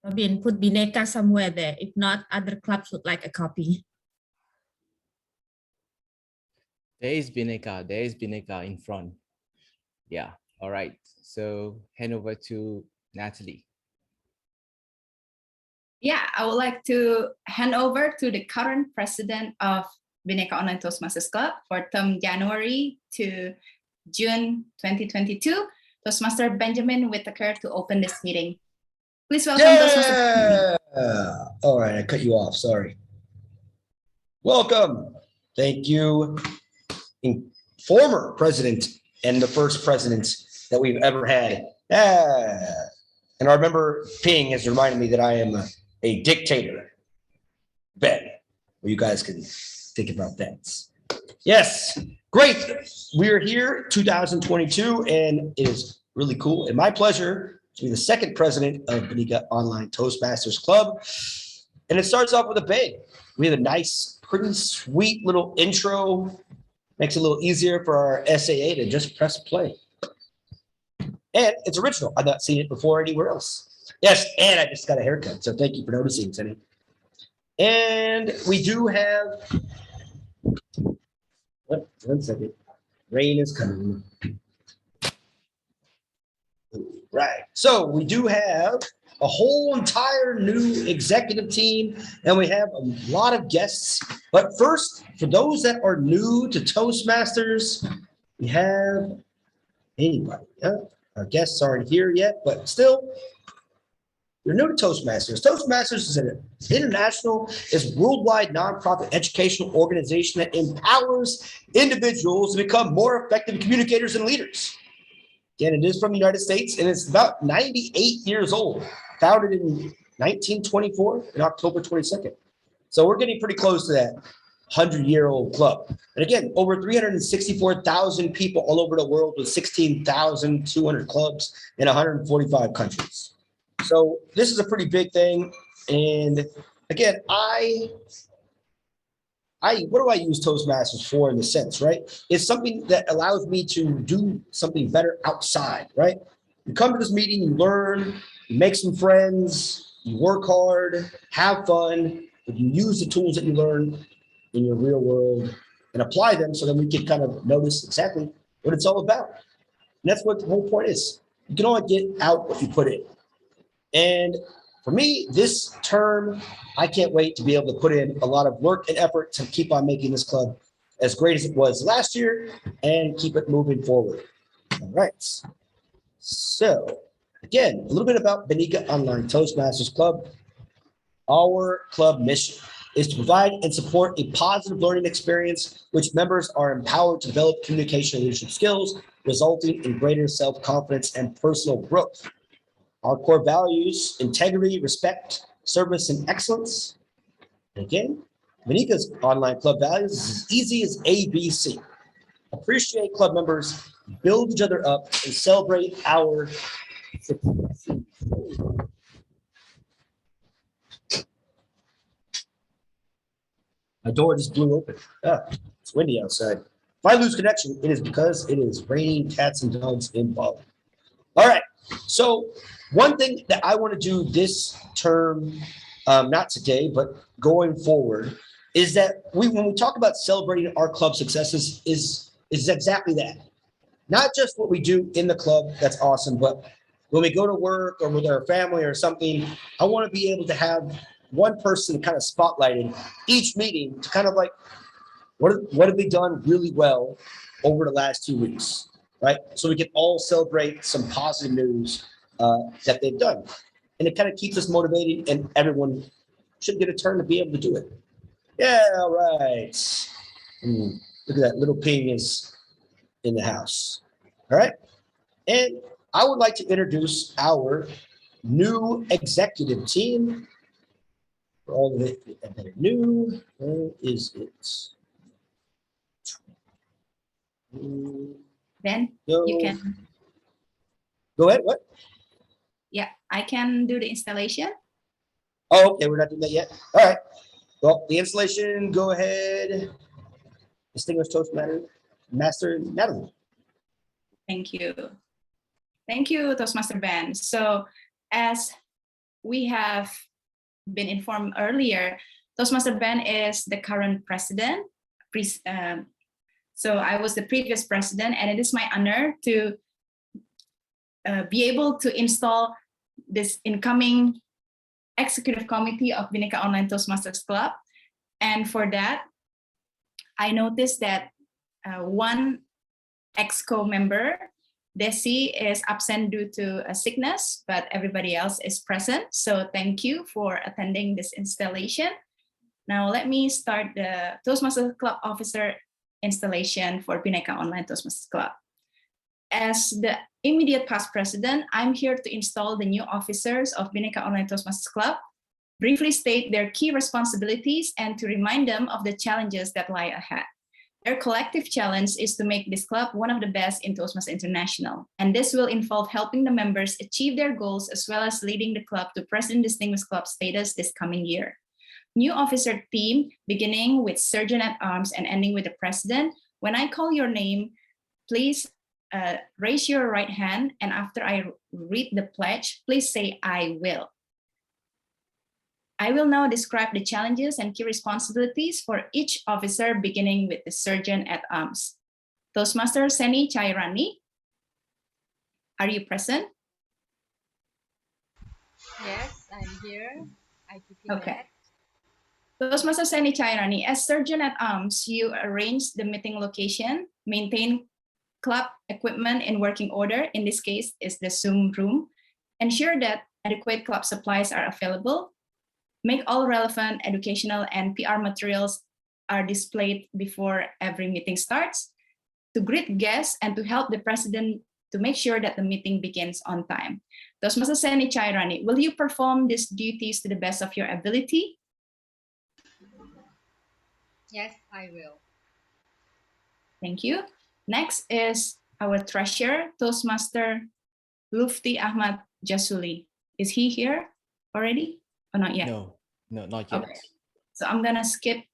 Robin, put Bhinneka somewhere there. If not, other clubs would like a copy. There is Bhinneka in front. Yeah, all right. So hand over to Natalie. Yeah, I would like to hand over to the current president of Bhinneka Online Toastmasters Club for term January to June 2022, Toastmaster Benjamin Whitaker, to open this meeting. Please welcome Toastmaster. All right, I cut you off, sorry. Welcome. Thank you, former president and the first president that we've ever had. And I remember Ping has reminded me that I am a dictator. Ben, well, you guys can think about that. Yes, great. We are here 2022 and it is really cool and my pleasure to be the second president of Bhinneka Online Toastmasters Club. And it starts off with a bang. We have a nice, pretty sweet little intro. Makes it a little easier for our SAA to just press play. And it's original. I've not seen it before anywhere else. Yes, and I just got a haircut. So thank you for noticing, Tenny. And we do have, one second. Rain is coming. Right. So we do have a whole entire new executive team, and we have a lot of guests. But first, for those that are new to Toastmasters, we have anybody. Our guests aren't here yet, but still, you're new to Toastmasters. Toastmasters is an international, is worldwide nonprofit educational organization that empowers individuals to become more effective communicators and leaders. Again, it is from the United States, and it's about 98 years old, founded in 1924 in October 22nd. So we're getting pretty close to that 100-year-old club. And again, over 364,000 people all over the world with 16,200 clubs in 145 countries. So this is a pretty big thing. And again, what do I use Toastmasters for in the sense, right? It's something that allows me to do something better outside, right? You come to this meeting, you learn, you make some friends, you work hard, have fun, but you use the tools that you learn in your real world and apply them so that we can kind of notice exactly what it's all about. And that's what the whole point is. You can only get out what you put in. And for me, this term, I can't wait to be able to put in a lot of work and effort to keep on making this club as great as it was last year and keep it moving forward. All right. So again, a little bit about Bhinneka Online Toastmasters Club. Our club mission is to provide and support a positive learning experience which members are empowered to develop communication and leadership skills, resulting in greater self-confidence and personal growth. Our core values: integrity, respect, service, and excellence. And again, Bhinneka's online club values is as easy as ABC. Appreciate club members, build each other up, and celebrate our success. My door just blew open. It's windy outside. If I lose connection, it is because it is raining cats and dogs involved. All right. So one thing that I want to do this term, not today, but going forward, is that when we talk about celebrating our club successes is exactly that. Not just what we do in the club, that's awesome, but when we go to work or with our family or something, I want to be able to have one person kind of spotlighting each meeting to kind of like, what have they done really well over the last 2 weeks, right? So we can all celebrate some positive news that they've done. And it kind of keeps us motivated, and everyone should get a turn to be able to do it. Yeah, all right. Look at that, little Ping is in the house. All right. And I would like to introduce our new executive team. For all of it that are new, where is it? Ben, you can. Go ahead, what? Yeah, I can do the installation. Oh, okay, we're not doing that yet. All right. Well, the installation, go ahead. Distinguished Toastmaster Natalie. Thank you. Thank you, Toastmaster Ben. So as we have been informed earlier, Toastmaster Ben is the current president. So I was the previous president, and it is my honor to be able to install this incoming executive committee of Bhinneka Online Toastmasters Club. And for that, I noticed that one EXCO member, Desi, is absent due to a sickness, but everybody else is present. So thank you for attending this installation. Now let me start the Toastmasters Club officer installation for Bhinneka Online Toastmasters Club. As the immediate past president, I'm here to install the new officers of Bhinneka Online Toastmasters Club, briefly state their key responsibilities, and to remind them of the challenges that lie ahead. Their collective challenge is to make this club one of the best in Toastmasters International, and this will involve helping the members achieve their goals as well as leading the club to President Distinguished Club status this coming year. New officer team, beginning with Sergeant at Arms and ending with the President. When I call your name, please raise your right hand, and after I read the pledge, please say, "I will." I will now describe the challenges and key responsibilities for each officer, beginning with the Sergeant at Arms. Toastmaster Seni Chairani, are you present? Yes, I'm here. I keep Okay. Toastmaster Seni Chairani, as Sergeant at Arms, you arrange the meeting location, maintain club equipment in working order, in this case is the Zoom room, ensure that adequate club supplies are available, make all relevant educational and PR materials are displayed before every meeting starts, to greet guests and to help the president to make sure that the meeting begins on time. Toastmaster Seni Chairani, will you perform these duties to the best of your ability? Yes, I will. Thank you. Next is our treasurer, Toastmaster Lufti Ahmad Jasuli. Is he here already or not yet? No, not yet. Okay. So I'm gonna skip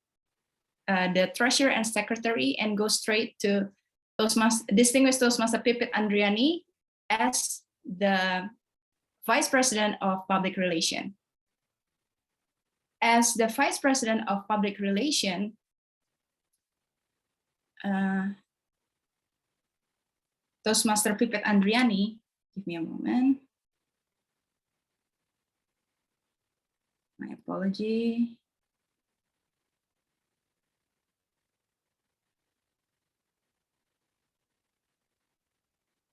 the treasurer and secretary and go straight to Distinguished Toastmaster Pipit Andriani as the Vice President of Public Relations. As the Vice President of Public Relations, Toastmaster Pipit Andriani, give me a moment. My apology.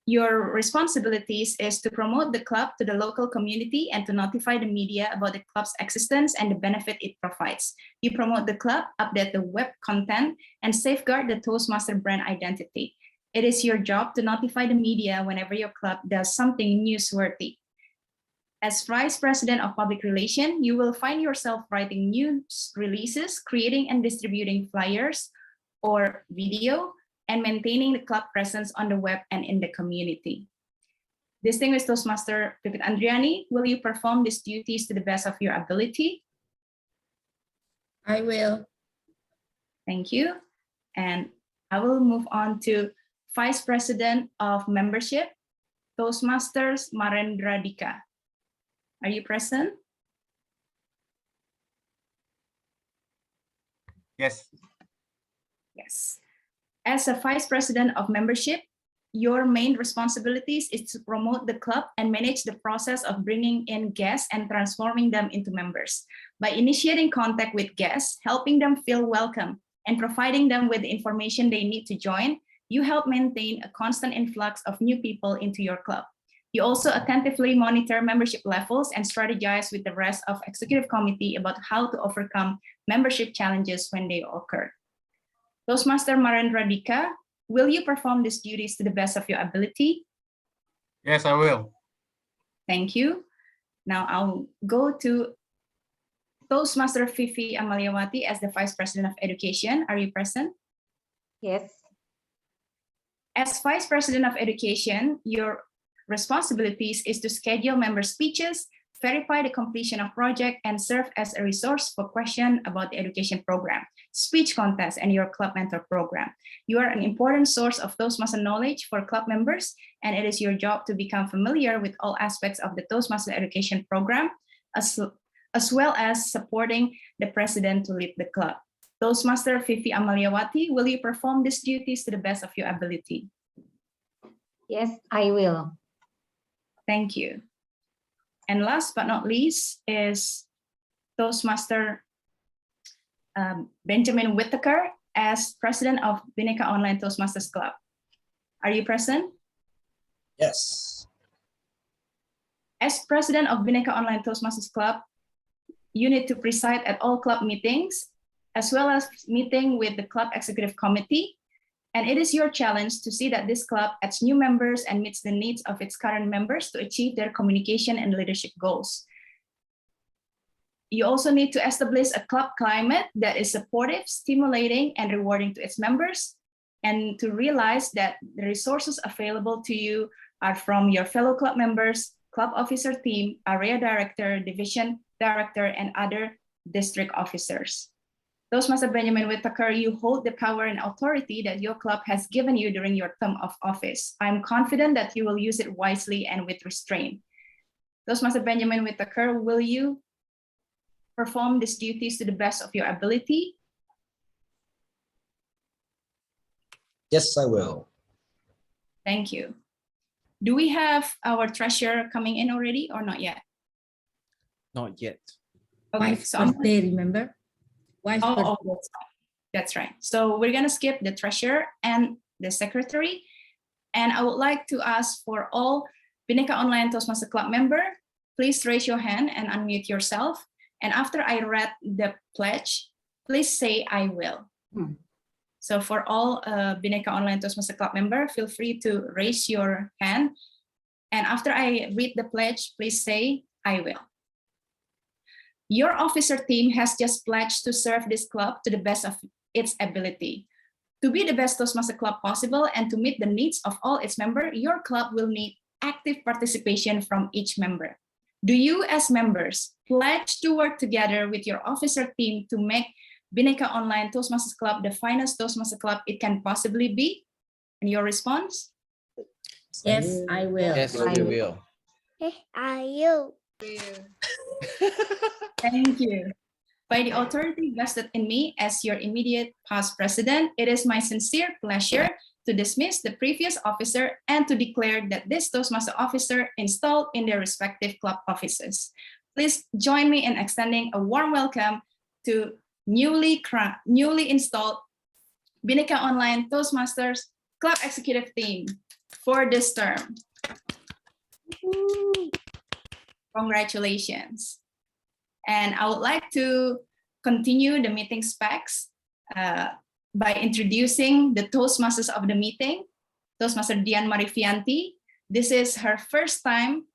Your responsibilities is to promote the club to the local community and to notify the media about the club's existence and the benefit it provides. You promote the club, update the web content, and safeguard the Toastmaster brand identity. It is your job to notify the media whenever your club does something newsworthy. As Vice President of Public Relations, you will find yourself writing news releases, creating and distributing flyers or video, and maintaining the club presence on the web and in the community. Distinguished Toastmaster Pipit Andriani, will you perform these duties to the best of your ability? I will. Thank you. And I will move on to Vice President of Membership, Toastmasters Marendra Dika. Are you present? Yes. Yes. As a Vice President of Membership, your main responsibilities is to promote the club and manage the process of bringing in guests and transforming them into members. By initiating contact with guests, helping them feel welcome, and providing them with the information they need to join, you help maintain a constant influx of new people into your club. You also attentively monitor membership levels and strategize with the rest of Executive Committee about how to overcome membership challenges when they occur. Toastmaster Marendra Dika, will you perform these duties to the best of your ability? Yes, I will. Thank you. Now I'll go to Toastmaster Fifi Amaliawati as the Vice President of Education. Are you present? Yes. As Vice President of Education, your responsibilities is to schedule member speeches, verify the completion of project, and serve as a resource for questions about the education program, speech contest, and your club mentor program. You are an important source of Toastmaster knowledge for club members, and it is your job to become familiar with all aspects of the Toastmaster education program, as well as supporting the president to lead the club. Toastmaster Vivi Amaliawati, will you perform these duties to the best of your ability? Yes, I will. Thank you. And last but not least is Toastmaster Benjamin Whittaker as president of Bhinneka Online Toastmasters Club. Are you present? Yes. As president of Bhinneka Online Toastmasters Club, you need to preside at all club meetings, as well as meeting with the club executive committee. And it is your challenge to see that this club adds new members and meets the needs of its current members to achieve their communication and leadership goals. You also need to establish a club climate that is supportive, stimulating, and rewarding to its members, and to realize that the resources available to you are from your fellow club members, club officer team, area director, division director, and other district officers. Toastmaster Benjamin Whittaker, you hold the power and authority that your club has given you during your term of office. I'm confident that you will use it wisely and with restraint. Toastmaster Benjamin Whittaker, will you perform these duties to the best of your ability? Yes, I will. Thank you. Do we have our treasurer coming in already or not yet? Not yet. Okay, Wife's so I'm birthday, remember? Wife's birthday. Oh, that's right. So we're gonna skip the treasurer and the secretary. And I would like to ask for all Bhinneka Online Toastmaster Club member, please raise your hand and unmute yourself. And after I read the pledge, please say I will. So for all Bhinneka Online Toastmaster Club member, feel free to raise your hand. And after I read the pledge, please say I will. Your officer team has just pledged to serve this club to the best of its ability. To be the best Toastmaster club possible and to meet the needs of all its members, your club will need active participation from each member. Do you as members pledge to work together with your officer team to make Bhinneka Online Toastmasters Club the finest Toastmaster club it can possibly be? And your response? Yes, I will. Yes, I we will. will. Are you? Thank you. By the authority vested in me as your immediate past president, it is my sincere pleasure to dismiss the previous officer and to declare that this Toastmaster officer installed in their respective club offices. Please join me in extending a warm welcome to newly installed Bhinneka Online Toastmasters Club Executive Team for this term. Congratulations. And I would like to continue the meeting specs by introducing the Toastmasters of the meeting, Toastmaster Dian Marifianti. This is her first time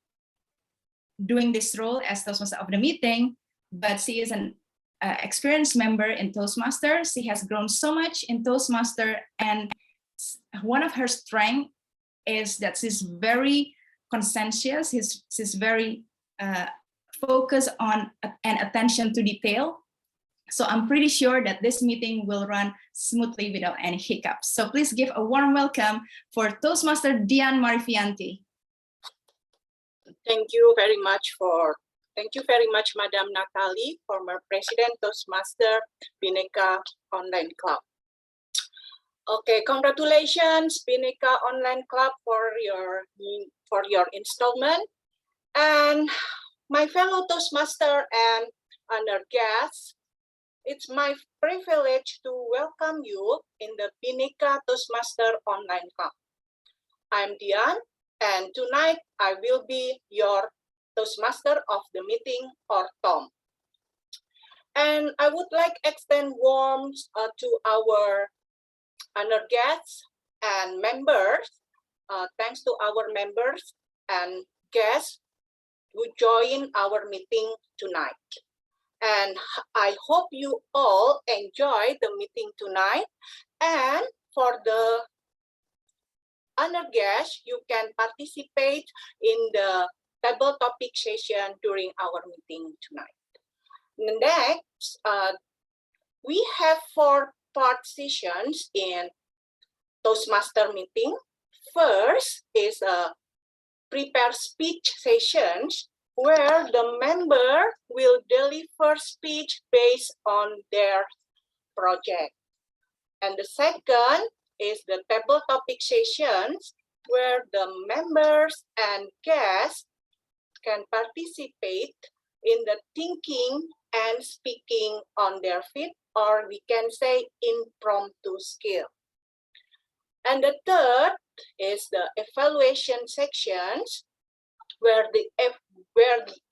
doing this role as Toastmaster of the meeting, but she is an experienced member in Toastmasters. She has grown so much in Toastmaster, and one of her strengths is that she's very conscientious. She's very focused on and attention to detail. So I'm pretty sure that this meeting will run smoothly without any hiccups. So please give a warm welcome for Toastmaster Dian Marifianti. Thank you very much, Madam Natalie, former President Toastmaster Bhinneka Online Club. Okay, congratulations, Bhinneka Online Club, for your installment. And my fellow Toastmaster and honored guests, it's my privilege to welcome you in the Bhinneka Toastmaster Online Club. I'm Dian, and tonight I will be your Toastmaster of the meeting, or TOM. And I would like extend warmth to our honored guests and members. Thanks to our members and guests who join our meeting tonight. And I hope you all enjoy the meeting tonight. And for the honored guests, you can participate in the table topic session during our meeting tonight. Next, we have 4 part sessions in Toastmaster meeting. First is a prepare speech sessions where the member will deliver speech based on their project. And the second is the table topic sessions, where the members and guests can participate in the thinking and speaking on their feet, or we can say impromptu skill. And the third is the evaluation sections, where the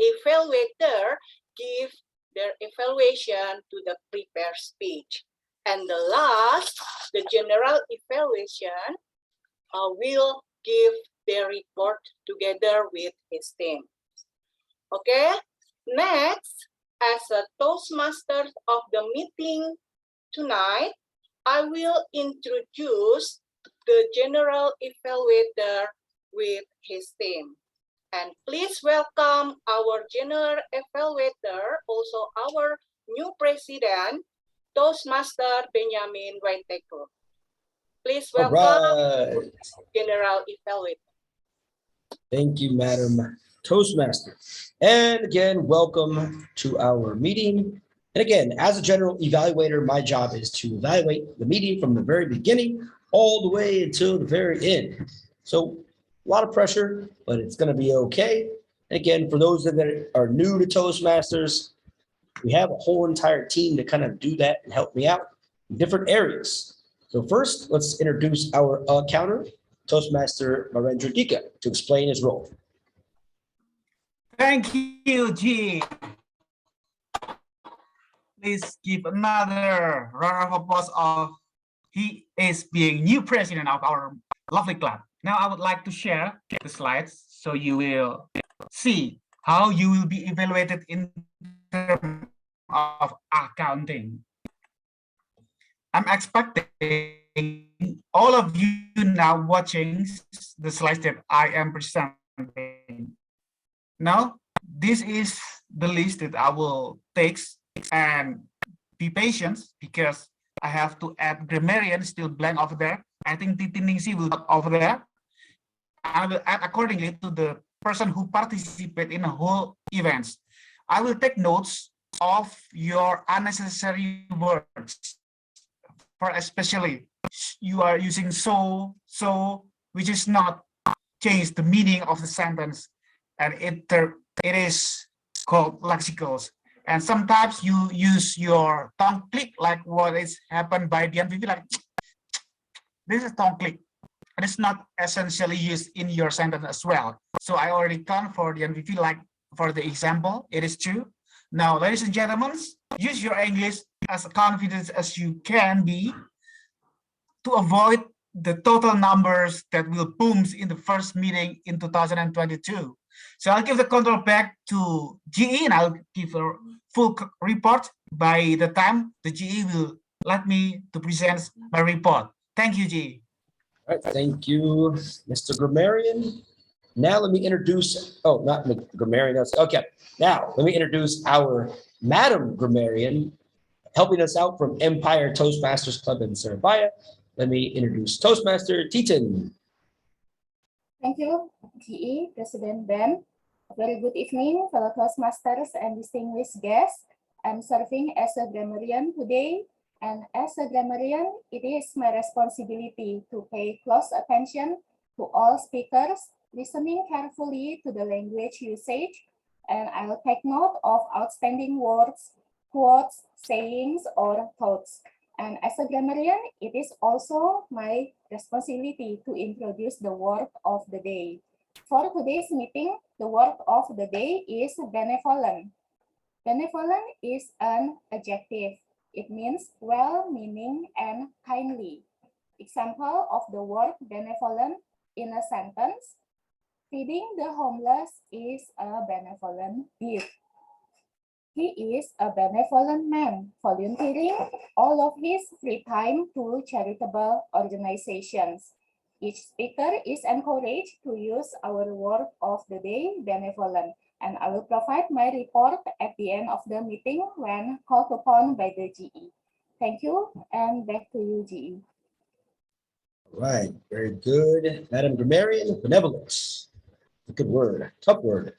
evaluator gives their evaluation to the prepared speech. And the last, the general evaluation, will give their report together with his team. Okay, next, as a Toastmaster of the meeting tonight, I will introduce the general evaluator with his team. And please welcome our general evaluator, also our new president, Toastmaster Benjamin Waiteko. Please All welcome right. general evaluator. Thank you, Madam Toastmaster. And again, welcome to our meeting. And again, as a general evaluator, my job is to evaluate the meeting from the very beginning all the way until the very end. So a lot of pressure, but it's going to be okay. And again, for those that are new to Toastmasters, we have a whole entire team to kind of do that and help me out in different areas. So first, let's introduce our counter, Toastmaster Narendra Dika, to explain his role. Thank you, G. Please give another round of applause of he is being new president of our lovely club. Now I would like to share the slides so you will see how you will be evaluated in terms of accounting. I'm expecting all of you now watching the slides that I am presenting. Now, this is the list that I will take, and be patient because I have to add grammarian still blank over there. I think Titiningsi will be over there. I will add accordingly to the person who participate in the whole events. I will take notes of your unnecessary words. For especially you are using so, which is not change the meaning of the sentence, and it is called lexicals. And sometimes you use your tongue click, like what is happened by the NVV, like this is tongue click. And it's not essentially used in your sentence as well. So I already done for the NVV, like for the example, it is true. Now, ladies and gentlemen, use your English as confident as you can be to avoid the total numbers that will boom in the first meeting in 2022. So I'll give the control back to GE and I'll give a full report by the time the GE will let me to present my report. Thank you, GE. All right, thank you, Mr. Grammarian. Now let me introduce, oh, not the Grammarian, that's, okay. Now let me introduce our Madam Grammarian, helping us out from Empire Toastmasters Club in Surabaya. Let me introduce Toastmaster Titin. Thank you, GE, President Ben. A very good evening, fellow Toastmasters and distinguished guests. I'm serving as a grammarian today, and as a grammarian, it is my responsibility to pay close attention to all speakers, listening carefully to the language usage, and I will take note of outstanding words, quotes, sayings, or thoughts. And as a grammarian, it is also my responsibility to introduce the word of the day. For today's meeting, the word of the day is benevolent. Benevolent is an adjective. It means well-meaning and kindly. Example of the word benevolent in a sentence: feeding the homeless is a benevolent deed. He is a benevolent man, volunteering all of his free time to charitable organizations. Each speaker is encouraged to use our word of the day, benevolent, and I will provide my report at the end of the meeting when called upon by the GE. Thank you, and back to you, GE. All right, very good. Madam Grammarian, benevolence. A good word, tough word.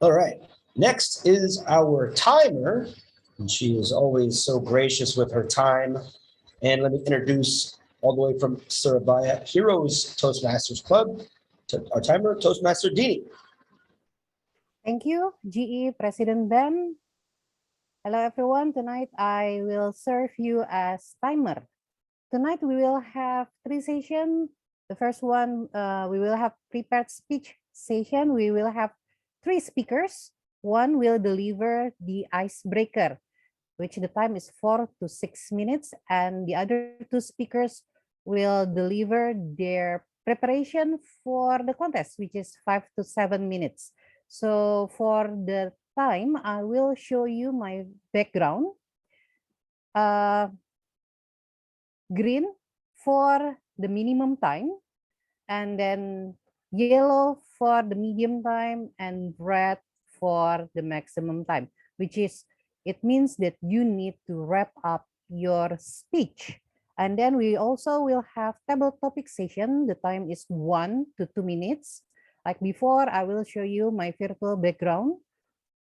All right. Next is our timer. And she is always so gracious with her time. And let me introduce all the way from Surabaya Heroes Toastmasters Club to our timer, Toastmaster Dini. Thank you, GE President Ben. Hello, everyone. Tonight, I will serve you as timer. Tonight, we will have 3 sessions. The first one, we will have prepared speech session. We will have 3 speakers. One will deliver the icebreaker, which the time is 4 to 6 minutes. And the other 2 speakers will deliver their preparation for the contest, which is 5 to 7 minutes. So for the time, I will show you my background. Green for the minimum time, and then yellow for the medium time, and red for the maximum time, which is, it means that you need to wrap up your speech. And then we also will have table topic session. The time is 1 to 2 minutes. Like before, I will show you my virtual background.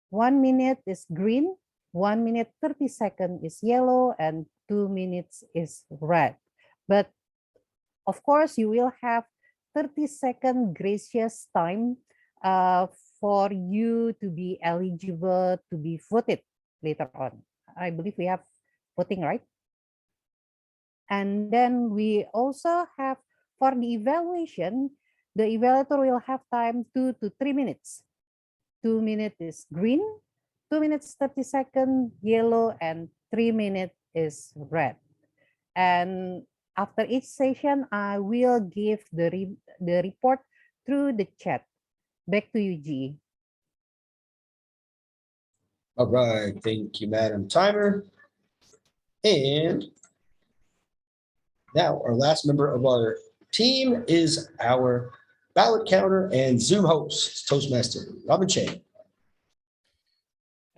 1 minute is green, 1 minute 30 seconds is yellow, and 2 minutes is red. But of course, you will have 30-second gracious time for you to be eligible to be voted later on. I believe we have voting, right? And then we also have, for the evaluation, the evaluator will have time 2 to 3 minutes. 2 minutes is green, 2 minutes 30 seconds yellow, and 3 minutes is red. And after each session, I will give the report through the chat. Back to you, GE. All right. Thank you, Madam Timer. And now our last member of our team is our ballot counter and Zoom host, Toastmaster Robin Chang.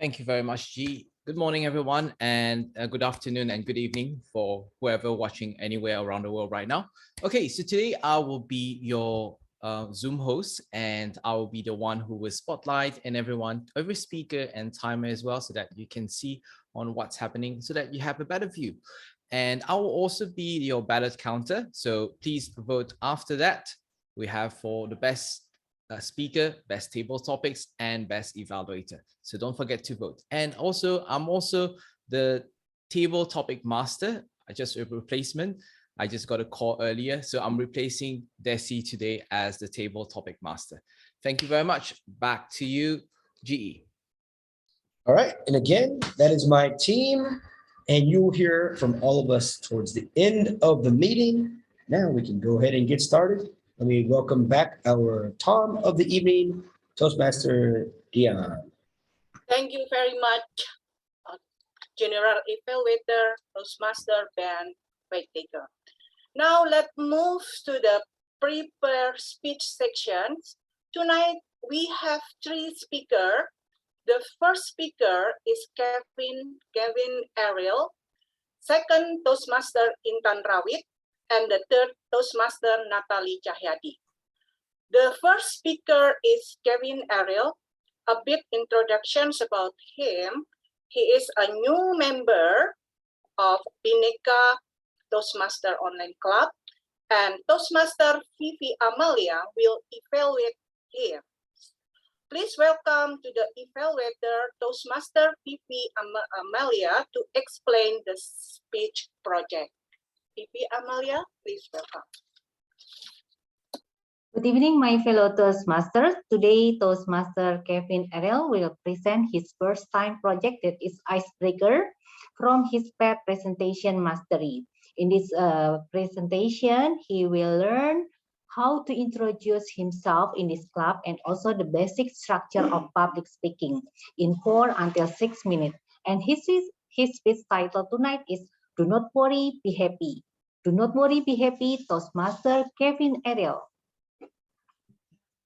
Thank you very much, G. Good morning, everyone, and good afternoon and good evening for whoever watching anywhere around the world right now. Okay, so today I will be your Zoom host, and I will be the one who will spotlight and every speaker and timer as well, so that you can see on what's happening, so that you have a better view. And I will also be your ballot counter, so please vote after that. We have for the best speaker, best table topics, and best evaluator. So don't forget to vote. And also, I'm also the table topic master. I just a replacement. I just got a call earlier, so I'm replacing Desi today as the table topic master. Thank you very much. Back to you, GE. All right, and again, that is my team, and you'll hear from all of us towards the end of the meeting. Now we can go ahead and get started. Let me welcome back our Tom of the evening, Toastmaster Dion. Thank you very much, General Evaluator, Toastmaster Ben Whittaker. Now let's move to the prepared speech sections. Tonight we have 3 speakers. The first speaker is Kevin Ariel. Second, Toastmaster Intan Rawit. And the third, Toastmaster Natalie Cahyadi. The first speaker is Kevin Ariel. A bit introductions about him. He is a new member of Bhinneka Toastmaster Online Club, and Toastmaster Vivi Amalia will evaluate him. Please welcome to the evaluator, Toastmaster Vivi Amalia, to explain the speech project. Vivi Amalia, please welcome. Good evening, my fellow Toastmasters. Today, Toastmaster Kevin Ariel will present his first time project, that is Icebreaker, from his pet presentation mastery. In this presentation, he will learn how to introduce himself in this club and also the basic structure of public speaking in 4 until 6 minutes. And his speech title tonight is Do Not Worry, Be Happy. Do not worry, be happy, Toastmaster Kevin Ariel.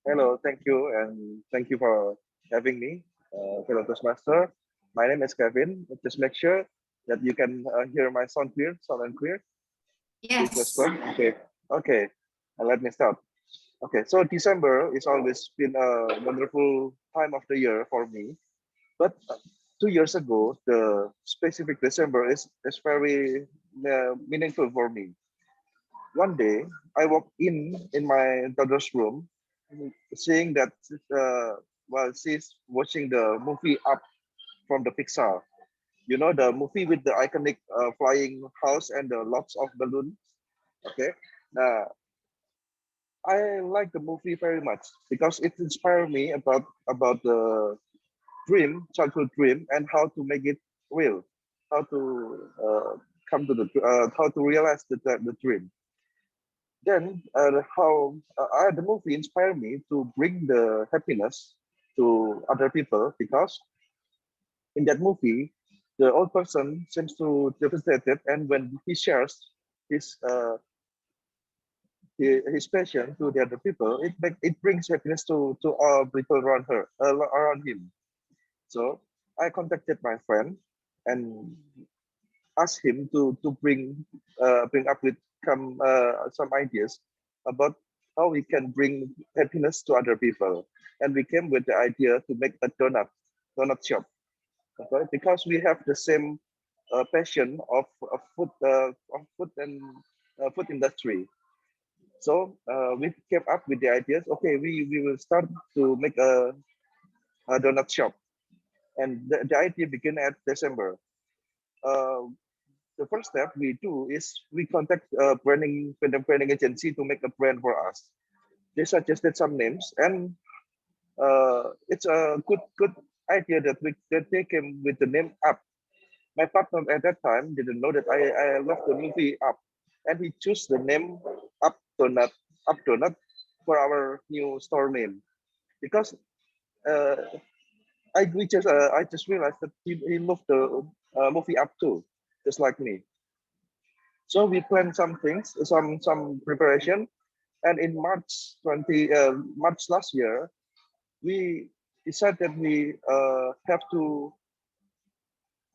Hello, thank you, and thank you for having me, fellow Toastmaster. My name is Kevin. Just make sure that you can hear my sound and clear. Yes. Okay, let me start. Okay, so December is always been a wonderful time of the year for me. But 2 years ago, the specific December is very meaningful for me. One day, I walked in my daughter's room, seeing that while she's watching the movie Up from the Pixar. You know, the movie with the iconic flying house and the lots of balloons. Okay, uh, I like the movie very much because it inspired me about the childhood dream, and how to make it real, how to come to how to realize the dream. Then how the movie inspired me to bring the happiness to other people, because in that movie, the old person seems to devastated, and when he shares his his passion to the other people, it brings happiness to all people around around him. So I contacted my friend and asked him to bring up with some ideas about how we can bring happiness to other people, and we came with the idea to make a donut shop. Okay, because we have the same passion of food and food industry. So we came up with the ideas. Okay, we will start to make a donut shop, and the idea began at December. Uh, the first step we do is we contact branding agency to make a brand for us. They suggested some names, and it's a good idea that they came with the name Up. My partner at that time didn't know that I love the movie Up, and he chose the name Up Donut Up Donut for our new store name, because uh, I just realized that he loved the movie Up too, just like me. So we planned some things, some preparation, and in March last year, we decided that we have to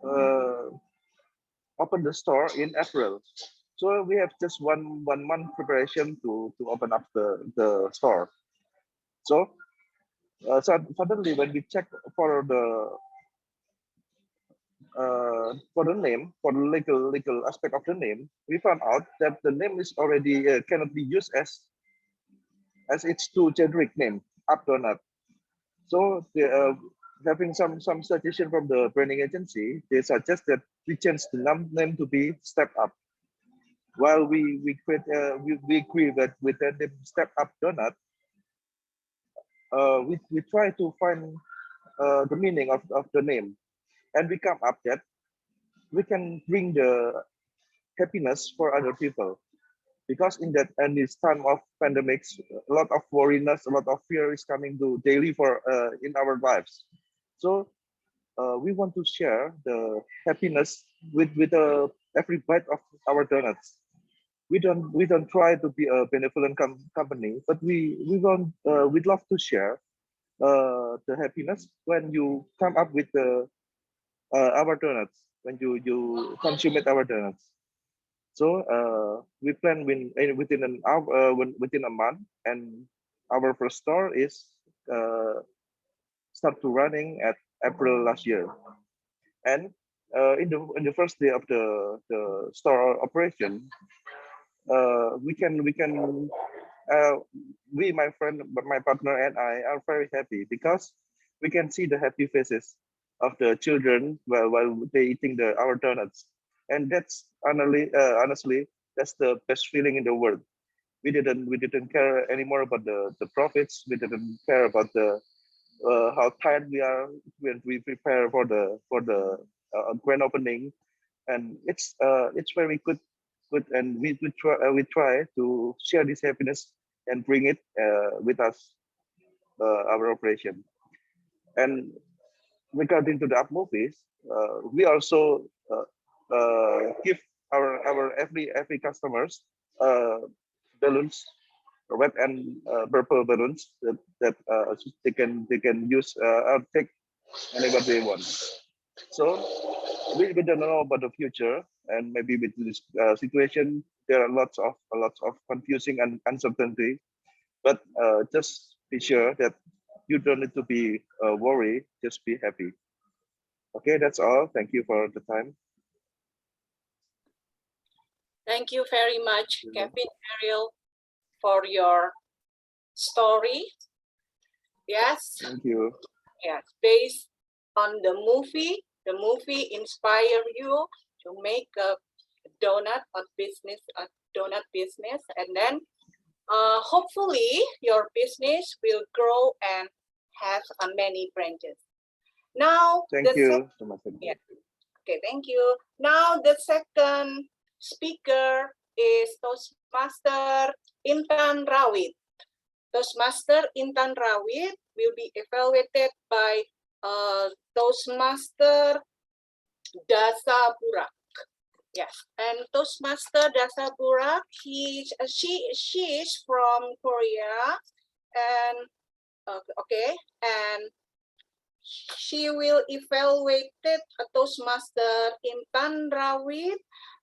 uh, open the store in April. So we have just one month preparation to open up the store. So, suddenly when we check for the name, for the legal aspect of the name, we found out that the name is already cannot be used as it's too generic name, Up Donut. So having some suggestion from the branding agency, they suggest that we change the name to be Step Up. While we agree that with the name Step Up Donut, we try to find the meaning of the name, and we come up that we can bring the happiness for other people, because in this time of pandemics, a lot of worriness, a lot of fear is coming to daily for in our lives. So we want to share the happiness with every bite of our donuts. We don't try to be a benevolent company, but we'd love to share the happiness when you come up with the our donuts, when you consume our donuts. So we plan within an hour, within a month, and our first store is start to running at April last year. And in the first day of the store operation, uh, we, my friend, my partner, and I are very happy, because we can see the happy faces of the children while they eating our donuts, and that's honestly that's the best feeling in the world. We didn't care anymore about the profits. We didn't care about the how tired we are when we prepare for the grand opening, and it's very good, and we try to share this happiness and bring it with us, our operation. And regarding to the up movies, we also give our every customers balloons, red and purple balloons that they can use or take whenever they want. So we don't know about the future, and maybe with this situation, there are lots of confusing and uncertainty. But just be sure that you don't need to be worried. Just be happy. Okay, that's all. Thank you for the time. Thank you very much, Kevin, Ariel, for your story. Yes. Thank you. Yes, based on the movie inspired you to make a donut business, and then hopefully your business will grow and have many branches. Now, Thank you. yeah. Okay, thank you. Now the second speaker is Toastmaster Intan Rawit. Toastmaster Intan Rawit will be evaluated by Toastmaster Dasa Burak. Yes, and Toastmaster Dasa Burak, she is from Korea, and okay, and she will evaluate a Toastmaster Intan Rawit,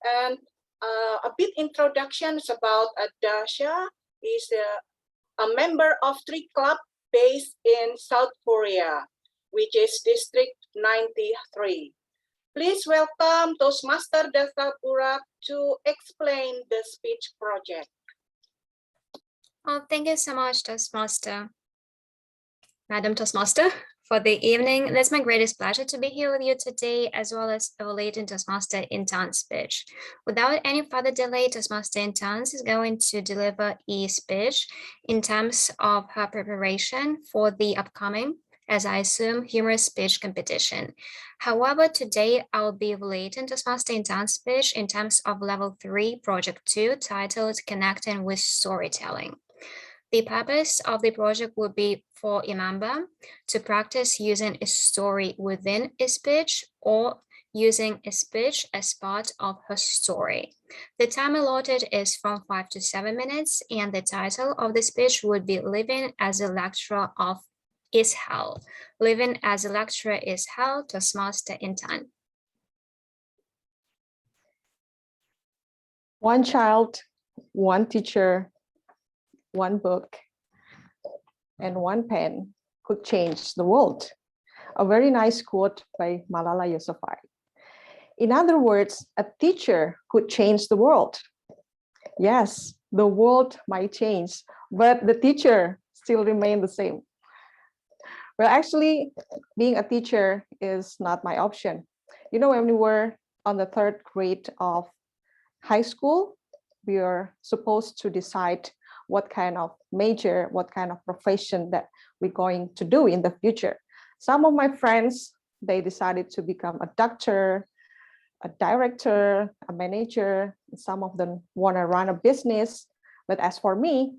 and a bit introductions about Dasha is a member of 3 club based in South Korea, which is District 93. Please welcome Toastmaster Dasa Burak to explain the speech project. Oh, thank you so much, Toastmaster. Madam Toastmaster, for the evening. It's my greatest pleasure to be here with you today, as well as evaluating Toastmaster Intan's speech. Without any further delay, Toastmaster Intan is going to deliver a speech in terms of her preparation for the upcoming, as I assume, humorous speech competition. However, today I'll be evaluating Toastmaster Intan's speech in terms of Level 3, Project 2, titled Connecting with Storytelling. The purpose of the project would be for a member to practice using a story within a speech or using a speech as part of her story. The time allotted is from 5 to 7 minutes, and the title of the speech would be Living as a Lecturer is Hell. Living as a Lecturer is Hell, Toastmaster Intan. One child, one teacher, one book, and one pen could change the world. A very nice quote by Malala Yousafzai. In other words, a teacher could change the world. Yes, the world might change, but the teacher still remain the same. Well, actually, being a teacher is not my option. You know, when we were on the 3rd grade of high school, we are supposed to decide what kind of major, what kind of profession that we're going to do in the future. Some of my friends, they decided to become a doctor, a director, a manager. Some of them want to run a business. But as for me,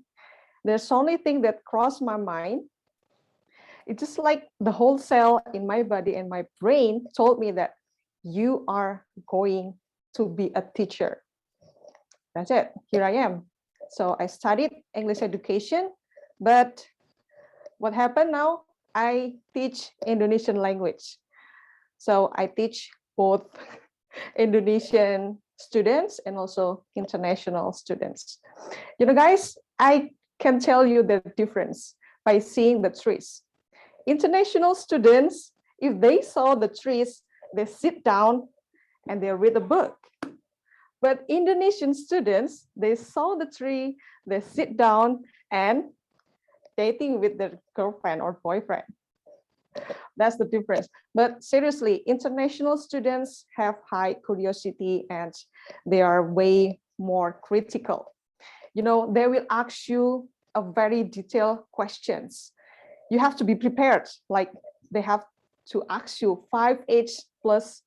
there's only thing that crossed my mind. It's just like the whole cell in my body and my brain told me that you are going to be a teacher. That's it. Here I am. So I studied English education, but what happened now? I teach Indonesian language. So I teach both Indonesian students and also international students. You know, guys, I can tell you the difference by seeing the trees. International students, if they saw the trees, they sit down and they read a book. But Indonesian students, they saw the tree, they sit down and dating with their girlfriend or boyfriend. That's the difference. But seriously, international students have high curiosity and they are way more critical. You know, they will ask you a very detailed questions. You have to be prepared. Like they have to ask you 5H plus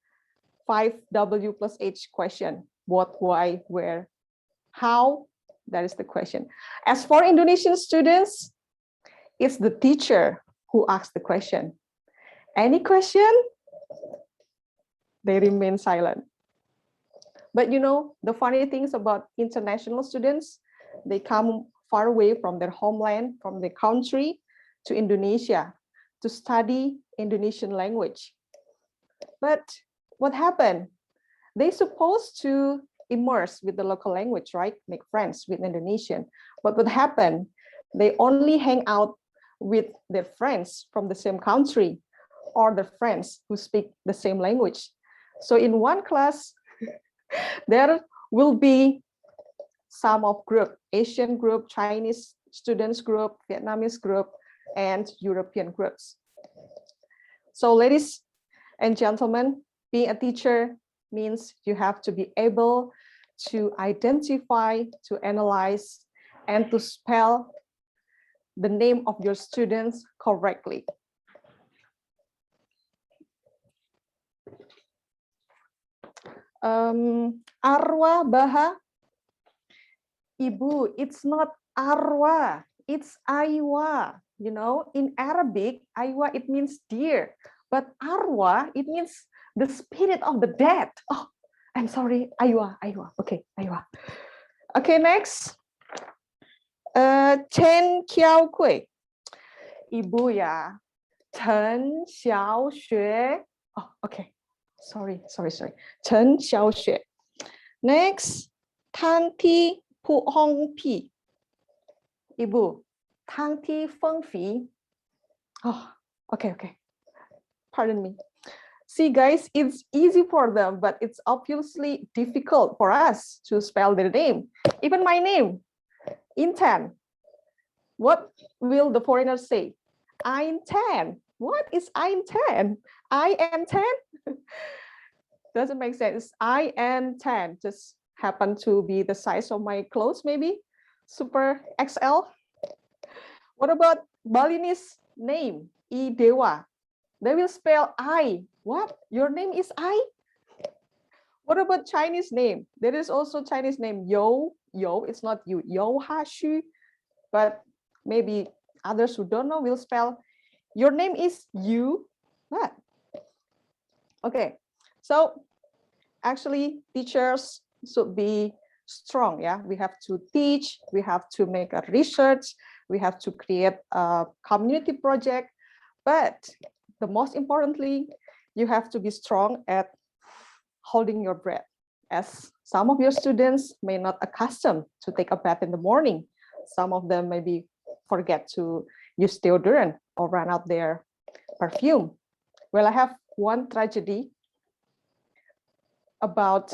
5W plus H question. What, why, where, how? That is the question. As for Indonesian students, it's the teacher who asks the question. Any question? They remain silent. But you know, the funny things about international students, they come far away from their homeland, from their country to Indonesia to study Indonesian language. But what happened? They're supposed to immerse with the local language, right? Make friends with Indonesian. But what happened? They only hang out with their friends from the same country or their friends who speak the same language. So in one class, there will be some of group, Asian group, Chinese students group, Vietnamese group, and European groups. So ladies and gentlemen, being a teacher means you have to be able to identify, to analyze, and to spell the name of your students correctly. Arwa, Baha, Ibu, it's not Arwa, it's Aywa. You know, in Arabic, Aywa, it means dear, but Arwa, it means the spirit of the dead. Oh, I'm sorry, Aywa, Aywa. Okay, Aywa. Okay, next. Chen Kiao Kui. Ibu ya. Chen Xiaoxue. Oh, okay. Sorry. Chen Xiaoxue. Next. Tang Ti Pu Hong Pi. Ibu. Tang Ti Feng Fi. Oh, okay. Pardon me. See, guys, it's easy for them, but it's obviously difficult for us to spell their name. Even my name, Intan. What will the foreigners say? I'm 10. What is I'm 10? I am 10? Doesn't make sense. I am 10. Just happen to be the size of my clothes, maybe. Super XL. What about Balinese name? Idewa. They will spell I. What? Your name is I? What about Chinese name? There is also Chinese name Yo. It's not you. Yo Ha Shu. But maybe others who don't know will spell your name is you. What? Okay. So actually teachers should be strong. Yeah, we have to teach, we have to make a research, we have to create a community project, but the most importantly, you have to be strong at holding your breath, as some of your students may not accustomed to take a bath in the morning. Some of them maybe forget to use deodorant or run out their perfume. Well, I have one tragedy about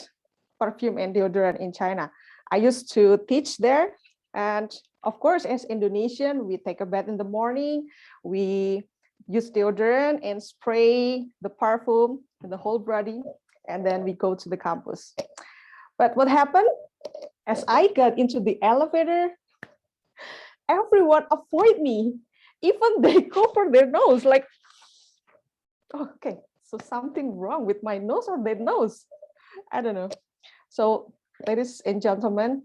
perfume and deodorant in China. I used to teach there, and of course, as Indonesian, we take a bath in the morning, we use deodorant and spray the perfume in the whole body, and then we go to the campus. But what happened? As I got into the elevator, everyone avoid me. Even they cover their nose, like, oh, okay, so something wrong with my nose or their nose. I don't know. So ladies and gentlemen,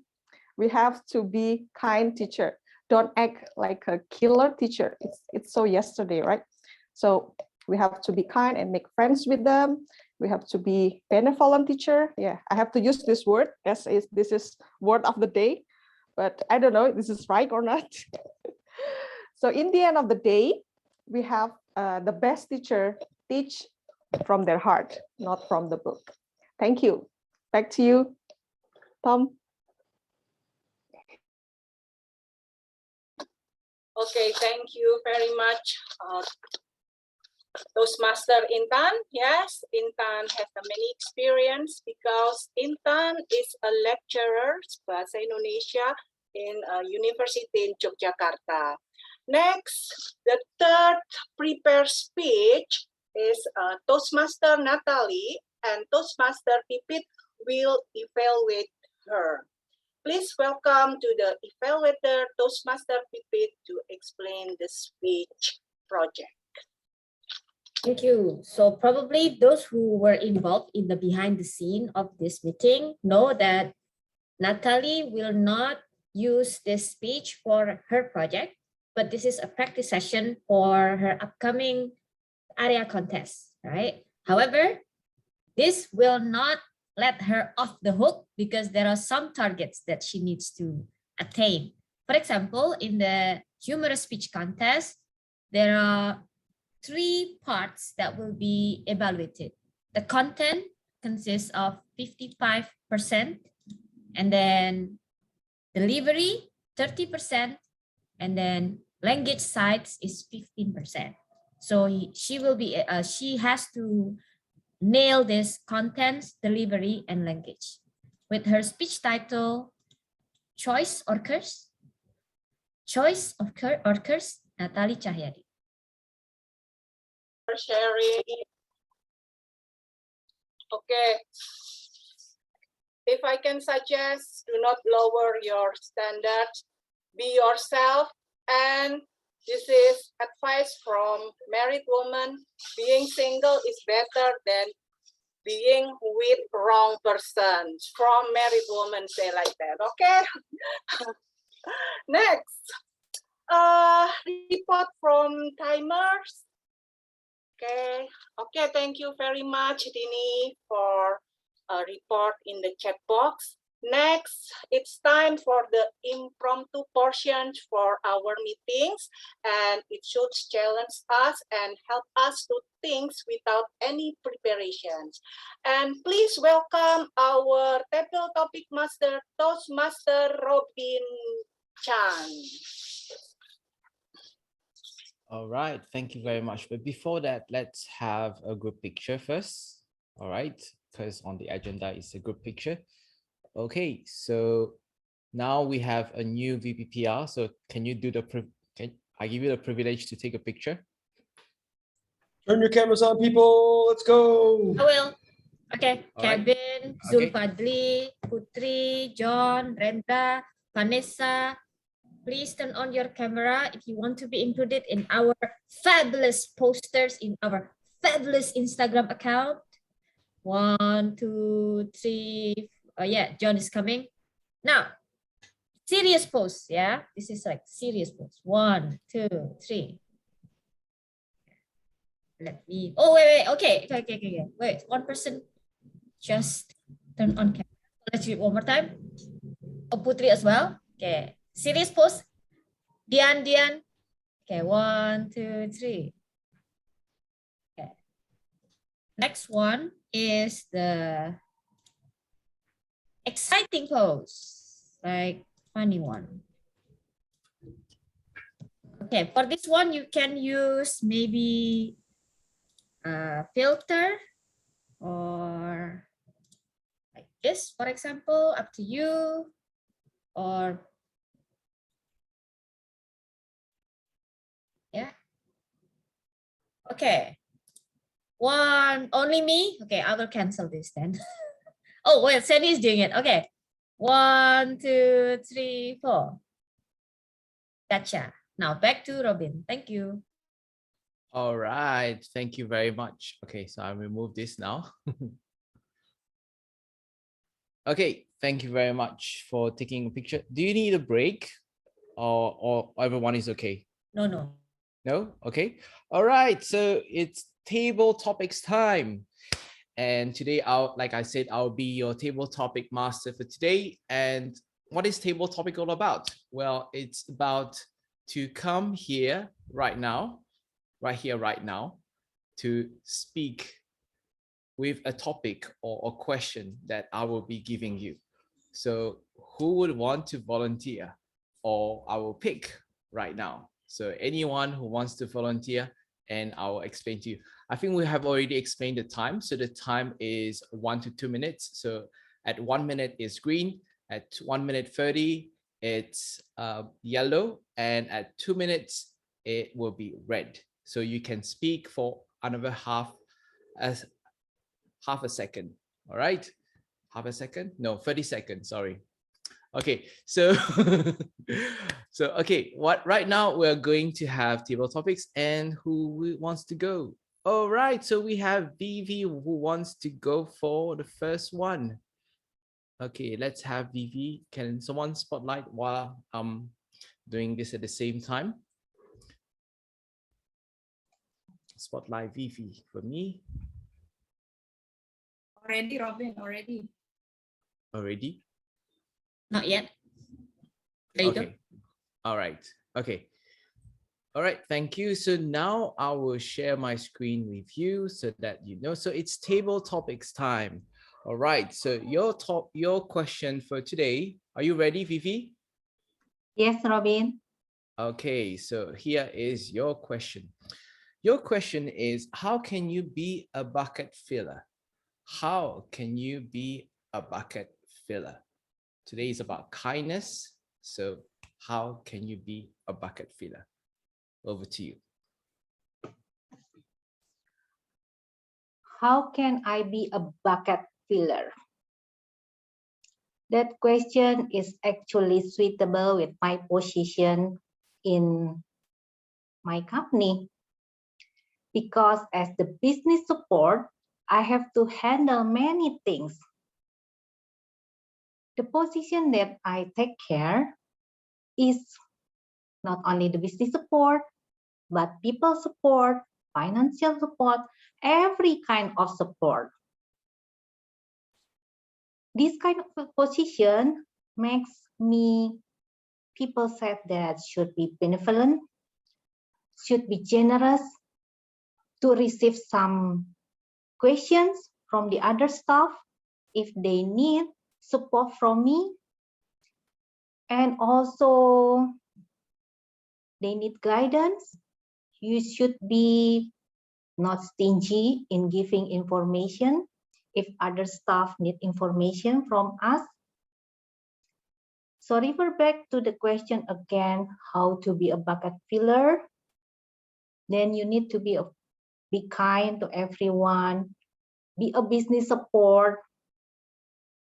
we have to be kind teacher. Don't act like a killer teacher. It's so yesterday, right? So we have to be kind and make friends with them. We have to be benevolent teacher. Yeah, I have to use this word as is, this is word of the day, but I don't know if this is right or not. So in the end of the day, we have the best teacher teach from their heart, not from the book. Thank you. Back to you, Tom. Okay, thank you very much, Toastmaster Intan. Yes, Intan has a many experience because Intan is a lecturer Bahasa Indonesia in a university in Yogyakarta. Next, the third prepared speech is Toastmaster Natalie, and Toastmaster Pipit will evaluate her. Please welcome to the evaluator Toastmaster Pipit to explain the speech project. Thank you. So probably those who were involved in the behind the scene of this meeting know that Natalie will not use this speech for her project, but this is a practice session for her upcoming area contest, right? However, this will not let her off the hook because there are some targets that she needs to attain. For example, in the humorous speech contest, there are 3 parts that will be evaluated. The content consists of 55%, and then delivery 30%, and then language sides is 15%. So she has to nail this contents, delivery, and language. With her speech title, Choice or Curse? Choice of or Curse, Natali Cahyadi. For sharing. Okay. If I can suggest, do not lower your standards. Be yourself. And this is advice from married woman. Being single is better than being with wrong person. From married woman say like that, okay? Next, report from timers. Okay, thank you very much, Dini, for a report in the chat box. Next, it's time for the impromptu portions for our meetings, and it should challenge us and help us to think without any preparations. And please welcome our table topic master, Toastmaster Robin Chan. All right, thank you very much. But before that, let's have a group picture first. All right, because on the agenda is a group picture. Okay, so now we have a new VPPR. So can you do can I give you the privilege to take a picture? Turn your cameras on, people. Let's go. I will. Okay, All right. Kevin, Zulfadli, Putri, John, Rendra, Vanessa, please turn on your camera if you want to be included in our fabulous posters in our fabulous Instagram account. 1, 2, 3. Yeah, John is coming. Now, serious pose, yeah? This is like serious pose. 1, 2, 3. Let me, oh, wait, okay. Wait, one person just turn on camera. Let's do it one more time. Oh, Putri as well. Okay, serious pose. Dian. Okay, 1, 2, 3. Okay. Next one is the exciting pose, like funny one. Okay, for this one, you can use maybe a filter or like this, for example, up to you, or yeah. Okay. One, only me? Okay, I will cancel this then. Oh, well, Sandy is doing it. Okay. 1, 2, 3, 4. Gotcha. Now back to Robin. Thank you. All right, thank you very much. Okay, so I'll remove this now. Okay, thank you very much for taking a picture. Do you need a break or everyone is okay? No. No? Okay. All right, so it's table topics time. And today, like I said, I'll be your table topic master for today. And what is table topic all about? Well, it's about to come here right now, to speak with a topic or a question that I will be giving you. So who would want to volunteer? Or I will pick right now. So anyone who wants to volunteer, and I will explain to you. I think we have already explained the time. So the time is 1 to 2 minutes. So at 1 minute is green, at 1 minute 30, it's yellow, and at 2 minutes, it will be red. So you can speak for another half a second. All right. Half a second? No, 30 seconds. Sorry. Okay, so okay, right now we're going to have table topics, and who wants to go? All right, so we have Vivi who wants to go for the first one. Okay, let's have Vivi. Can someone spotlight while I'm doing this at the same time? Spotlight Vivi for me. Already, Robin, already. Already? Not yet. Later. Okay. All right. Okay. All right. Thank you. So now I will share my screen with you so that you know. So it's table topics time. All right. So your question for today. Are you ready, Vivi? Yes, Robin. Okay, so here is your question. Your question is, how can you be a bucket filler? How can you be a bucket filler? Today is about kindness. So how can you be a bucket filler? Over to you. How can I be a bucket filler? That question is actually suitable with my position in my company, because as the business support, I have to handle many things. The position that I take care is not only the business support, but people support, financial support, every kind of support. This kind of position makes me, people said that should be benevolent, should be generous, to receive some questions from the other staff if they need support from me, and also they need guidance. You should be not stingy in giving information if other staff need information from us. So refer back to the question again, how to be a bucket filler. Then you need to be kind to everyone, be a business support,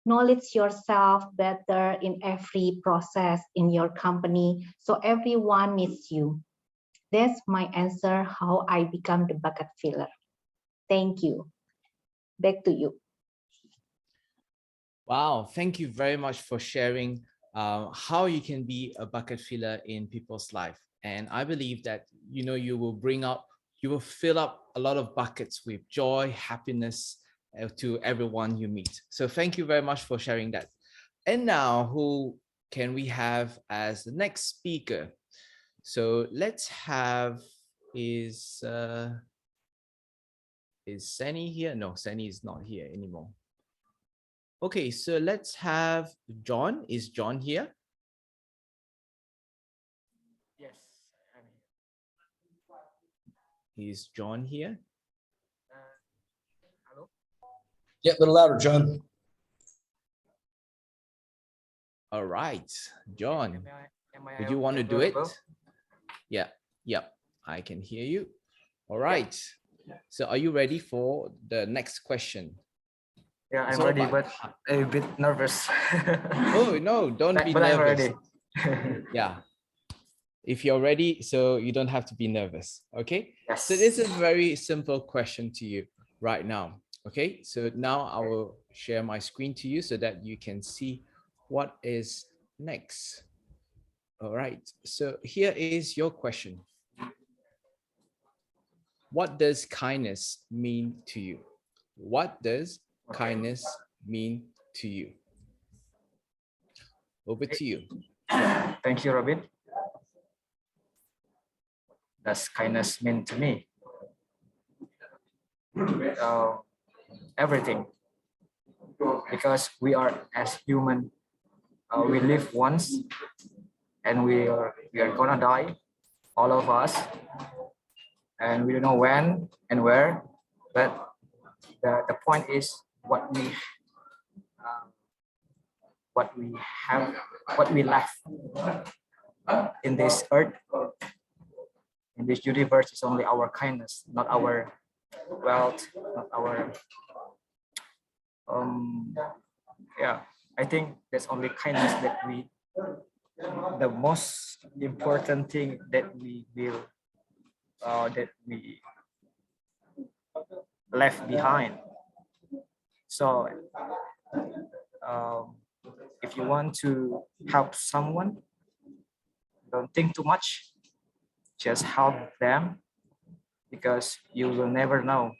knowledge yourself better in every process in your company, so everyone needs you. That's my answer, how I become the bucket filler. Thank you. Back to you. Wow, thank you very much for sharing how you can be a bucket filler in people's life. And I believe that, you know, you will fill up a lot of buckets with joy, happiness to everyone you meet. So thank you very much for sharing that. And now, who can we have as the next speaker? So let's have, is Sani here? No, Sani is not here anymore. Okay, so let's have John. Is John here? Yes. Is John here? Hello? Yeah, a little louder, John. All right, John, Am I would you want to do it? available? Yeah, I can hear you. All right. So are you ready for the next question? Yeah, It's I'm all ready, about- but a bit nervous. Oh, no, don't be but I'm nervous. ready. Yeah. If you're ready, so you don't have to be nervous, okay? Yes. So this is a very simple question to you right now, okay? So now I will share my screen to you so that you can see what is next. All right, so here is your question. What does kindness mean to you? What does kindness mean to you? Over to you. Thank you, Robin. Does kindness mean to me? Everything. Because we are as human, we live once, and we are gonna die, all of us, and we don't know when and where. But the point is what we have, what we left in this earth, in this universe, is only our kindness, not our wealth, not our yeah. I think that's only kindness that the most important thing that we will that we left behind. So if you want to help someone, don't think too much, just help them, because you will never know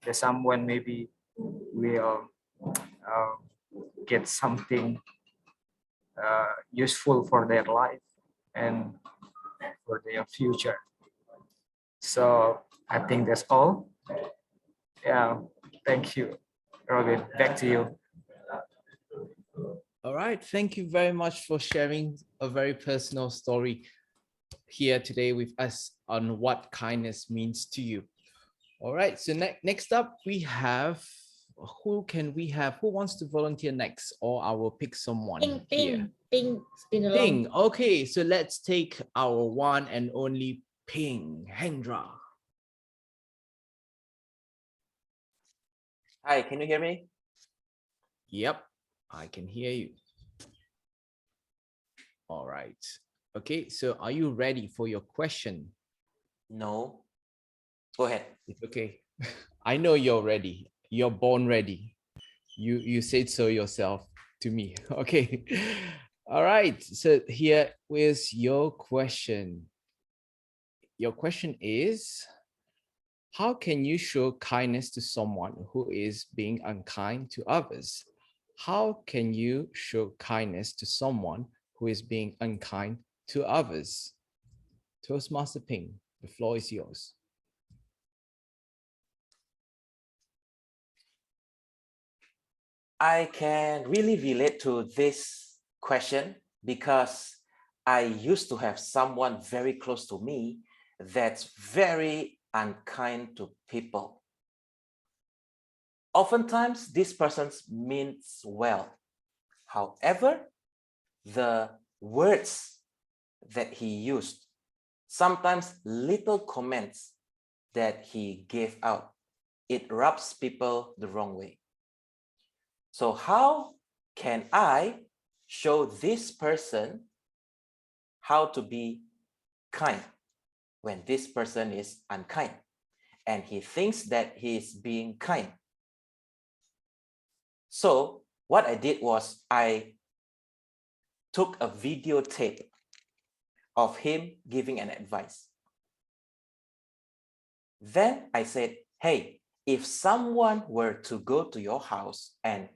that someone maybe will get something useful for their life and for their future. So I think that's all. Yeah, thank you, Robin. Back to you. All right, thank you very much for sharing a very personal story here today with us on what kindness means to you. All right, so next up we have, who can we have? Who wants to volunteer next? Or I will pick someone here. Ping. It's been a long Ping. Okay, so let's take our one and only Ping, Hendra. Hi, can you hear me? Yep, I can hear you. All right. Okay, so are you ready for your question? No. Go ahead. It's okay. I know you're ready. You're born ready. You said so yourself to me. Okay. All right. So here is your question. Your question is, how can you show kindness to someone who is being unkind to others? How can you show kindness to someone who is being unkind to others? Toastmaster Ping, the floor is yours. I can really relate to this question because I used to have someone very close to me that's very unkind to people. Oftentimes, this person means well. However, the words that he used, sometimes little comments that he gave out, it rubs people the wrong way. So how can I show this person how to be kind when this person is unkind and he thinks that he is being kind? So what I did was I took a videotape of him giving an advice. Then I said, hey, if someone were to go to your house and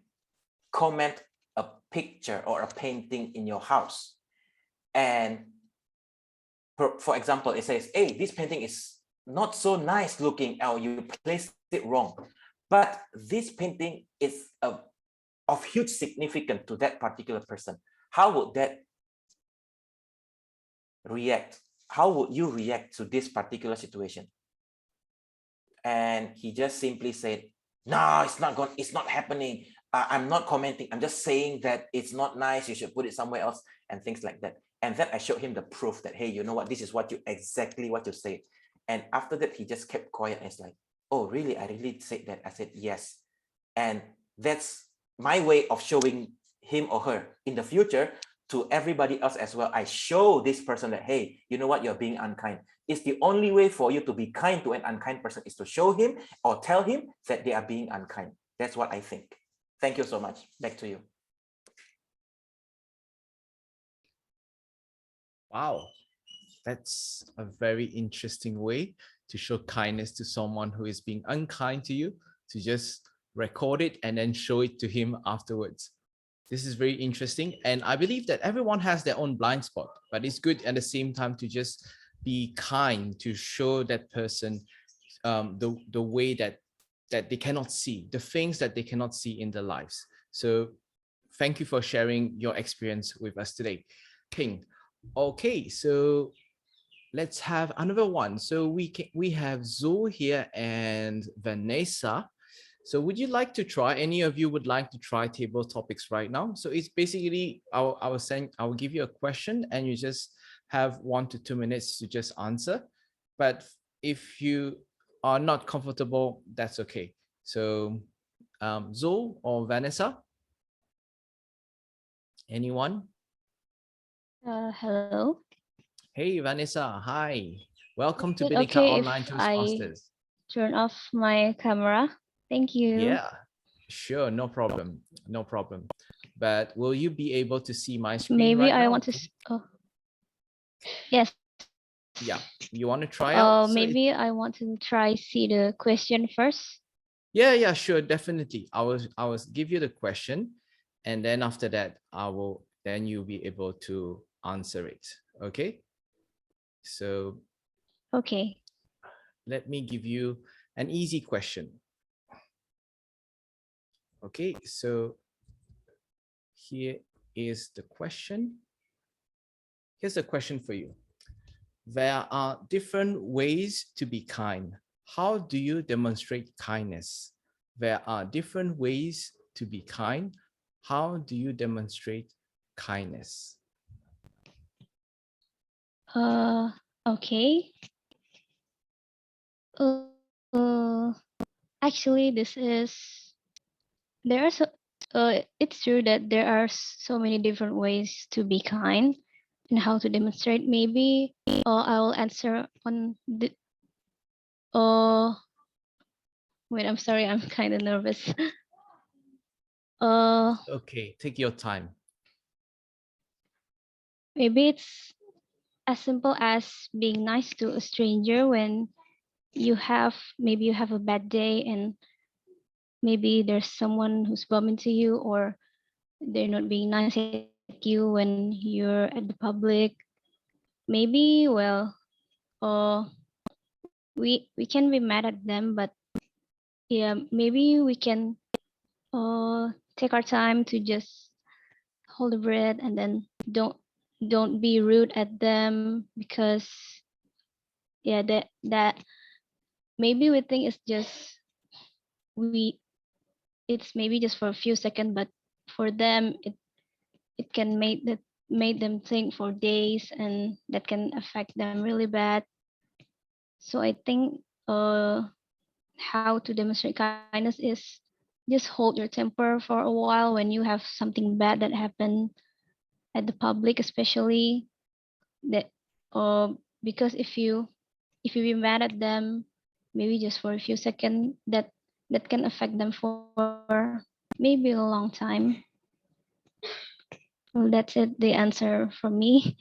comment a picture or a painting in your house, and for example, it says, hey, this painting is not so nice looking, or you placed it wrong, but this painting is of huge significance to that particular person, how would that react? How would you react to this particular situation? And he just simply said, no, it's not happening. I'm not commenting. I'm just saying that it's not nice. You should put it somewhere else and things like that. And then I showed him the proof that, hey, you know what? This is exactly what you said. And after that, he just kept quiet and it's like, oh, really? I really said that? I said, yes. And that's my way of showing him or her in the future to everybody else as well. I show this person that, hey, you know what? You're being unkind. It's the only way for you to be kind to an unkind person is to show him or tell him that they are being unkind. That's what I think. Thank you so much. Back to you. Wow, that's a very interesting way to show kindness to someone who is being unkind to you, to just record it and then show it to him afterwards. This is very interesting. And I believe that everyone has their own blind spot, but it's good at the same time to just be kind, to show that person the way that they cannot see, the things that they cannot see in their lives. So thank you for sharing your experience with us today, Ping. Okay, so let's have another one. So we have Zoe here and Vanessa. So would you like to try, any of you would like to try table topics right now? So it's basically, I will give you a question and you just have 1 to 2 minutes to just answer. But if you are not comfortable, that's okay. So Zoe or Vanessa? Anyone? Hello. Hey, Vanessa. Hi. Welcome to Is it Bhinneka okay Online if I Toastmasters. turn off my camera? Thank you. Yeah, sure. No problem. No problem. But will you be able to see my screen Maybe right I now? want to. Oh. Yes. Yeah. You want to try out? So Maybe I want to try see the question first. yeah, sure. Definitely. I will give you the question. And then after that, then you'll be able to answer it. Okay. So okay. Let me give you an easy question. Okay, so here is the question. Here's a question for you. There are different ways to be kind. How do you demonstrate kindness? There are different ways to be kind. How do you demonstrate kindness? Okay. Uh, Actually, there are it's true that there are so many different ways to be kind and how to demonstrate. Maybe I will answer on the, wait, I'm sorry, I'm kind of nervous. Okay, take your time. Maybe it's as simple as being nice to a stranger when maybe you have a bad day and maybe there's someone who's bumping to you, or they're not being nice at you when you're at the public. Maybe, well, we can be mad at them, but yeah, maybe we can take our time to just hold the breath and then don't be rude at them, because yeah, that maybe we think it's maybe just for a few seconds, but for them it can made them think for days, and that can affect them really bad. So I think how to demonstrate kindness is just hold your temper for a while when you have something bad that happened at the public, especially that because if you be mad at them maybe just for a few seconds, that can affect them for maybe a long time. Well, that's it, the answer from me.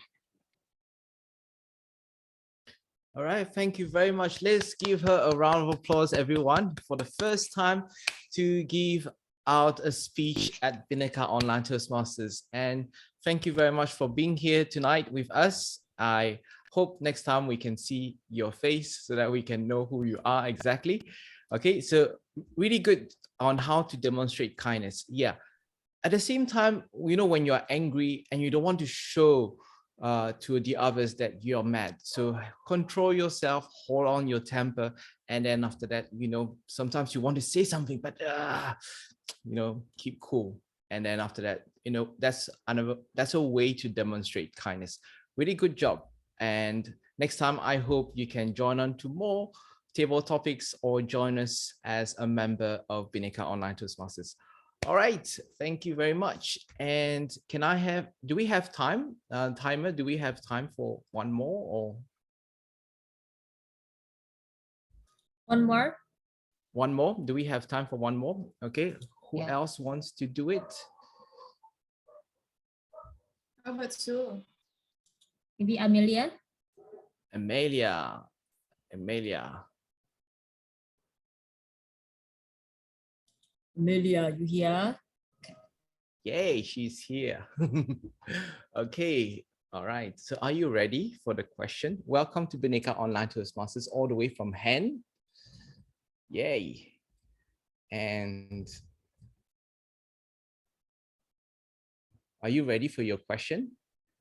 All right, thank you very much. Let's give her a round of applause, everyone, for the first time to give out a speech at Bhinneka Online Toastmasters. And thank you very much for being here tonight with us. I hope next time we can see your face so that we can know who you are exactly. Okay, so really good on how to demonstrate kindness. Yeah. At the same time, you know, when you're angry and you don't want to show to the others that you're mad, so control yourself, hold on your temper, and then after that, you know, sometimes you want to say something, but you know, keep cool. And then after that, you know, that's a way to demonstrate kindness. Really good job. And next time, I hope you can join on to more table topics or join us as a member of Bhinneka Online Toastmasters. All right, thank you very much. And do we have time, timer? Do we have time for one more or? One more? One more? Do we have time for one more? Okay, who Yeah. else wants to do it? How about you? Maybe Amelia? Amelia. Amelia, you here? Yay, she's here. Okay, all right. So are you ready for the question? Welcome to Bhinneka Online Toastmasters all the way from Han. Yay. And are you ready for your question?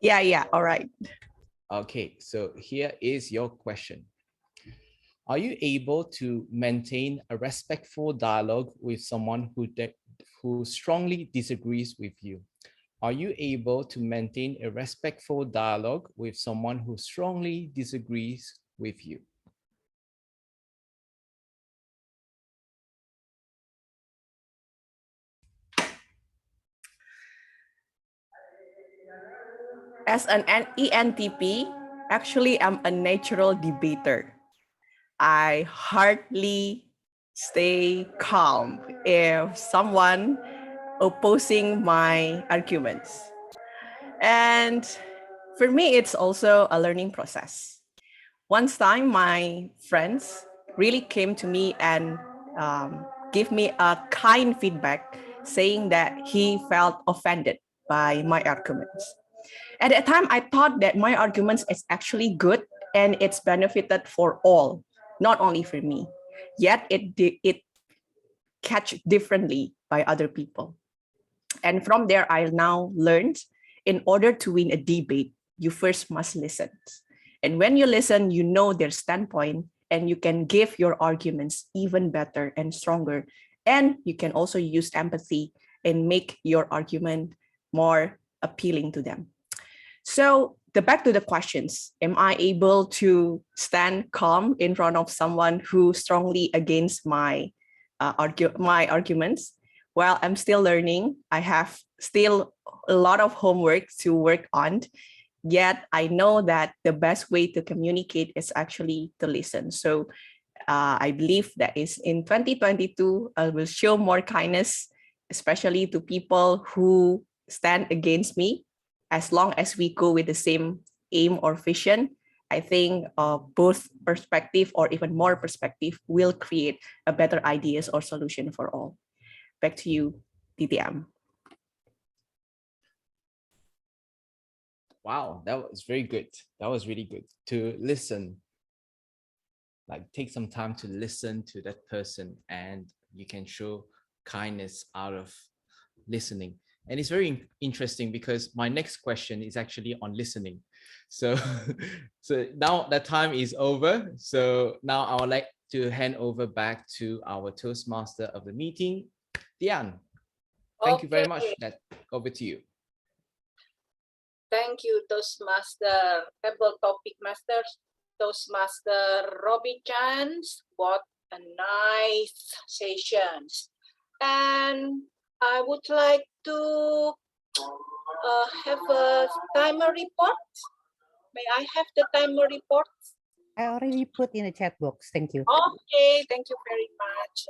Yeah, all right. Okay, so here is your question. Are you able to maintain a respectful dialogue with someone who strongly disagrees with you? Are you able to maintain a respectful dialogue with someone who strongly disagrees with you? As an ENTP, actually, I'm a natural debater. I hardly stay calm if someone opposing my arguments. And for me, it's also a learning process. One time, my friends really came to me and gave me a kind feedback saying that he felt offended by my arguments. At that time, I thought that my arguments is actually good and it's benefited for all, not only for me. Yet it catch differently by other people. And from there, I now learned in order to win a debate, you first must listen. And when you listen, you know their standpoint and you can give your arguments even better and stronger. And you can also use empathy and make your argument more appealing to them. So back to the questions. Am I able to stand calm in front of someone who strongly against my arguments? Well, I'm still learning. I have still a lot of homework to work on. Yet I know that the best way to communicate is actually to listen. So I believe that is in 2022, I will show more kindness, especially to people who stand against me. As long as we go with the same aim or vision, I think both perspective or even more perspective will create a better ideas or solution for all. Back to you, DTM. Wow, that was very good. That was really good to listen. Like take some time to listen to that person, and you can show kindness out of listening. And it's very interesting because my next question is actually on listening. So, so now that time is over. So now I would like to hand over back to our Toastmaster of the meeting, Dian. Thank you very much. Over to you. Thank you, Toastmaster, Table Topic Masters, Toastmaster Robbie Chance. What a nice sessions. And I would like to have a timer report. May I have the timer report? I already put in the chat box. Thank you. Okay, thank you very much.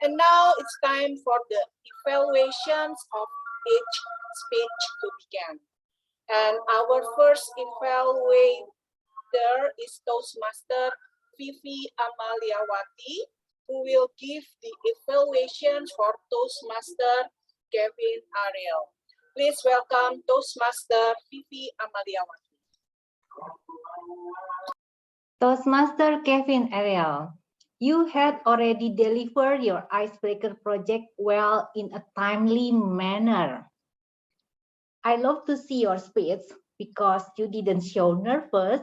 And now it's time for the evaluations of each speech to begin. And our first evaluator is Toastmaster Vivi Amaliawati, who will give the evaluations for Toastmaster Kevin Ariel. Please welcome Toastmaster Vivi Amaliawati. Toastmaster Kevin Ariel, you had already delivered your icebreaker project well in a timely manner. I love to see your speech because you didn't show nervous,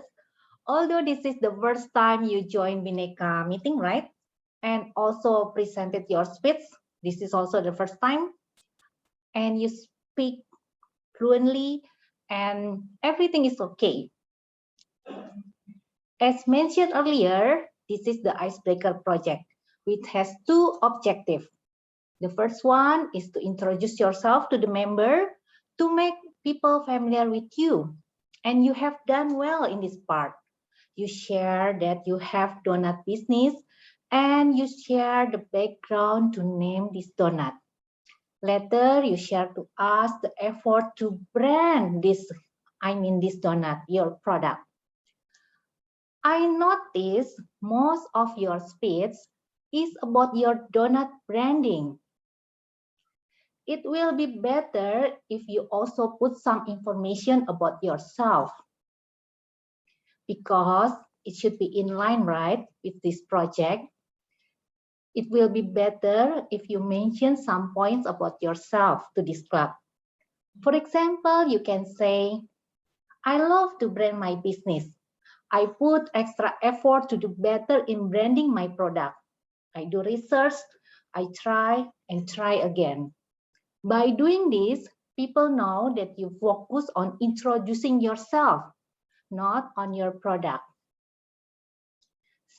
although this is the first time you joined Bhinneka meeting, right? And also presented your speech. This is also the first time. And you speak fluently and everything is okay. As mentioned earlier, this is the icebreaker project, which has two objectives. The first one is to introduce yourself to the member to make people familiar with you. And you have done well in this part. You share that you have donut business and you share the background to name this donut. Later, you share to us the effort to brand this donut, your product. I noticed most of your speech is about your donut branding. It will be better if you also put some information about yourself, because it should be in line, right, with this project. It will be better if you mention some points about yourself to this club. For example, you can say, I love to brand my business. I put extra effort to do better in branding my product. I do research, I try and try again. By doing this, people know that you focus on introducing yourself, not on your product.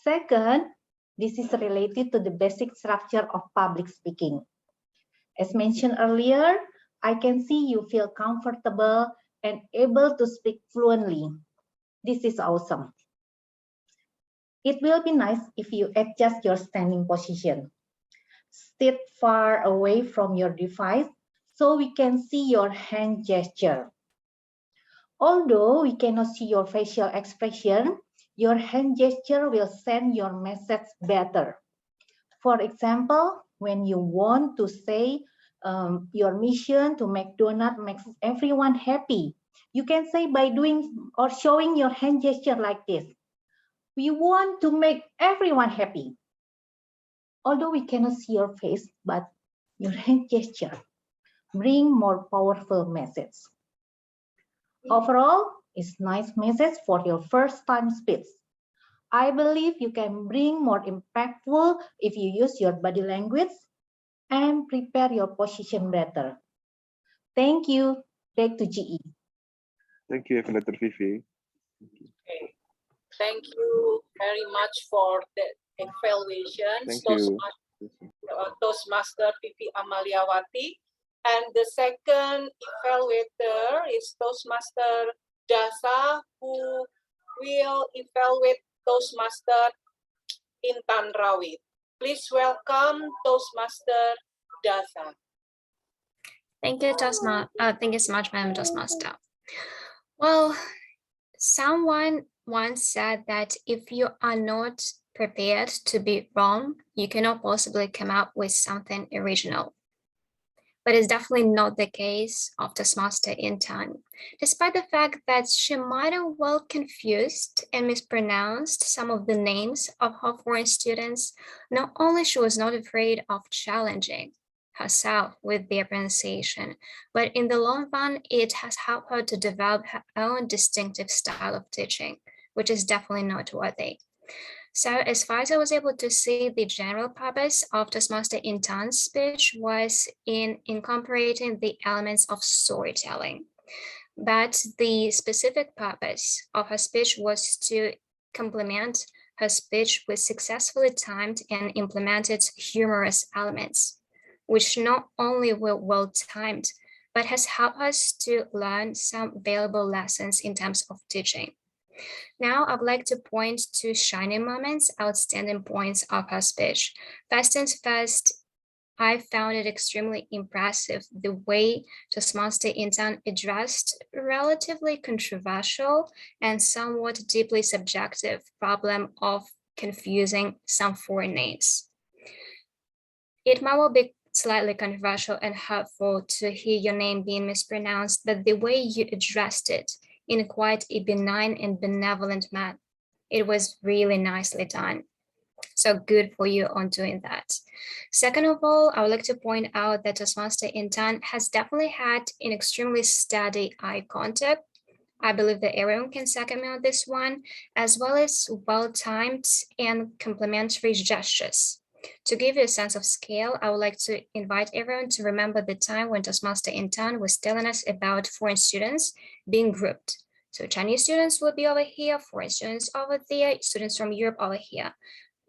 Second, this is related to the basic structure of public speaking. As mentioned earlier, I can see you feel comfortable and able to speak fluently. This is awesome. It will be nice if you adjust your standing position. Sit far away from your device so we can see your hand gesture. Although we cannot see your facial expression, your hand gesture will send your message better. For example, when you want to say your mission to make donut makes everyone happy, you can say by doing or showing your hand gesture like this. We want to make everyone happy. Although we cannot see your face, but your hand gesture bring more powerful message. Overall, It's nice message for your first time speech. I believe you can bring more impactful if you use your body language and prepare your position better. Thank you. Back to GE. Thank you, Evaluator Vivi. Okay. Thank you very much for the evaluations, Thank you. Toastmaster Vivi Amaliawati. And the second evaluator is Toastmaster Dasa, who will evaluate Toastmaster Intan Rawit. Please welcome Toastmaster Dasa. Thank you, thank you so much, Madam Toastmaster. Well, someone once said that if you are not prepared to be wrong, you cannot possibly come up with something original. But it's definitely not the case of Toastmaster Intan. Despite the fact that she might have well confused and mispronounced some of the names of her foreign students, not only she was not afraid of challenging herself with their pronunciation, but in the long run, it has helped her to develop her own distinctive style of teaching, which is definitely noteworthy. So as far as I was able to see, the general purpose of Toastmaster Intan's speech was in incorporating the elements of storytelling. But the specific purpose of her speech was to complement her speech with successfully timed and implemented humorous elements, which not only were well timed, but has helped us to learn some valuable lessons in terms of teaching. Now, I'd like to point to shining moments, outstanding points of her speech. First things first, I found it extremely impressive the way Toastmaster Intan addressed relatively controversial and somewhat deeply subjective problem of confusing some foreign names. It might well be slightly controversial and hurtful to hear your name being mispronounced, but the way you addressed it in quite a benign and benevolent manner, it was really nicely done. So good for you on doing that. Second of all, I would like to point out that Toastmaster Intan has definitely had an extremely steady eye contact. I believe that everyone can second me on this one, as well as well-timed and complimentary gestures. To give you a sense of scale, I would like to invite everyone to remember the time when Toastmaster Intan was telling us about foreign students being grouped. So Chinese students will be over here, foreign students over there, students from Europe over here.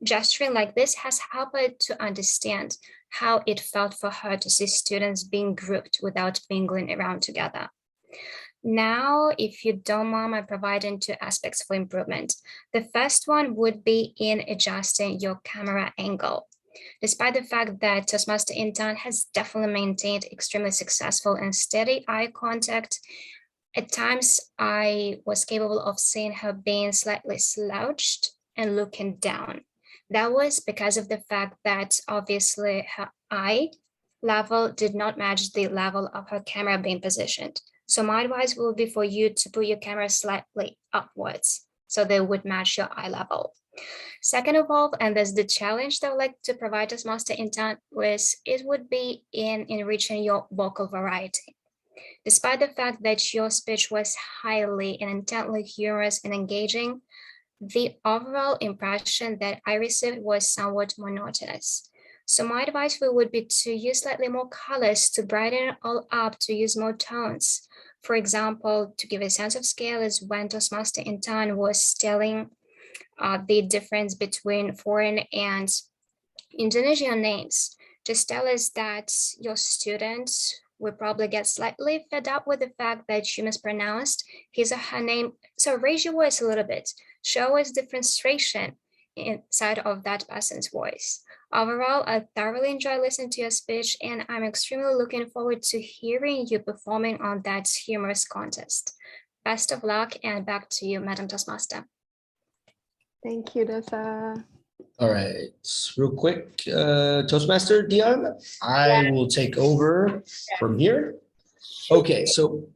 Gesturing like this has helped her to understand how it felt for her to see students being grouped without mingling around together. Now, if you don't mind, I'm providing two aspects for improvement. The first one would be in adjusting your camera angle. Despite the fact that Toastmaster Intan has definitely maintained extremely successful and steady eye contact, at times I was capable of seeing her being slightly slouched and looking down. That was because of the fact that obviously her eye level did not match the level of her camera being positioned. So my advice will be for you to put your camera slightly upwards so they would match your eye level. Second of all, and there's the challenge that I would like to provide Toastmaster Intan with, it would be in enriching your vocal variety. Despite the fact that your speech was highly and intently humorous and engaging, the overall impression that I received was somewhat monotonous. So my advice would be to use slightly more colors to brighten it all up, to use more tones. For example, to give a sense of scale is when Toastmaster Intan was telling the difference between foreign and Indonesian names. Just tell us that your students will probably get slightly fed up with the fact that you mispronounced his or her name. So raise your voice a little bit. Show us the frustration inside of that person's voice. Overall, I thoroughly enjoy listening to your speech, and I'm extremely looking forward to hearing you performing on that humorous contest. Best of luck, and back to you, Madam Toastmaster. Thank you, Dasa. All right, real quick, Toastmaster Dion, I will take over from here. Okay, so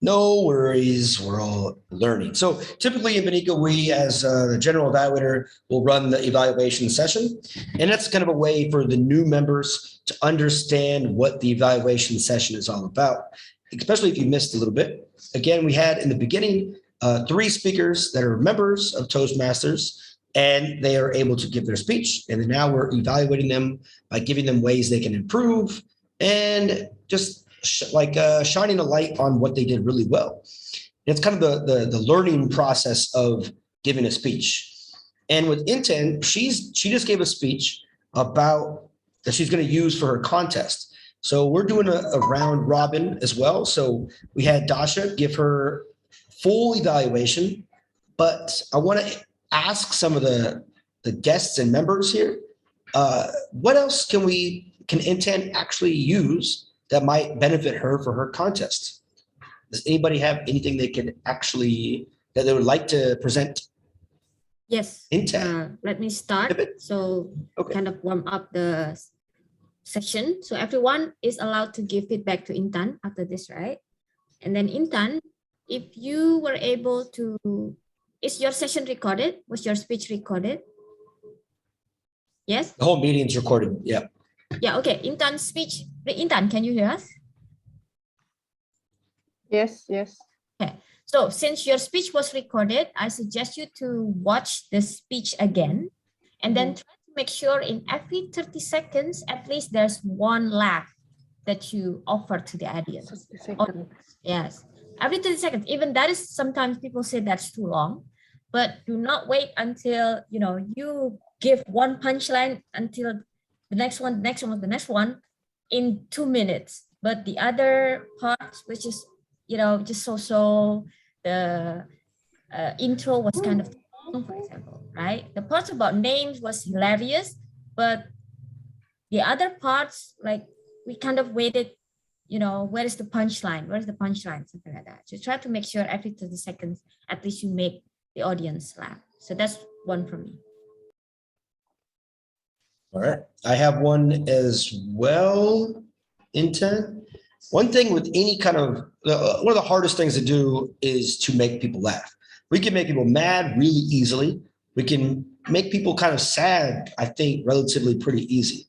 no worries, we're all learning. So typically in Bhinneka, we as the general evaluator will run the evaluation session. And that's kind of a way for the new members to understand what the evaluation session is all about, especially if you missed a little bit. again, we had in the beginning 3 speakers that are members of Toastmasters, and they are able to give their speech. And then now we're evaluating them by giving them ways they can improve and just shining a light on what they did really well. It's kind of the learning process of giving a speech. And with Inten, she just gave a speech about that she's going to use for her contest. So we're doing a round robin as well. So we had Dasha give her full evaluation, but I want to ask some of the guests and members here, what else can Inten actually use that might benefit her for her contest? Does anybody have anything they could actually, that they would like to present? Yes. Inten. Let me start. So kind of warm up the session. So everyone is allowed to give feedback to Intan after this, right? And then Intan, if you were able to, is your session recorded? Was your speech recorded? Yes? The whole meeting's recorded, yeah. Yeah, okay. Intan's speech. Intan, can you hear us? Yes, yes. Okay. So since your speech was recorded, I suggest you to watch the speech again and then try to make sure in every 30 seconds, at least there's one laugh that you offer to the audience. Yes. Every 30 seconds, even that is sometimes people say that's too long, but do not wait until, you give one punchline until the next one in 2 minutes. But the other parts, which is, just so the intro was kind of long, for example, right? The parts about names was hilarious, but the other parts, like we kind of waited, where is the punchline? Where is the punchline? Something like that. So try to make sure every 30 seconds, at least you make the audience laugh. So that's one from me. All right. I have one as well, Inten. One thing with any kind of, one of the hardest things to do is to make people laugh. We can make people mad really easily. We can make people kind of sad, I think, relatively pretty easy.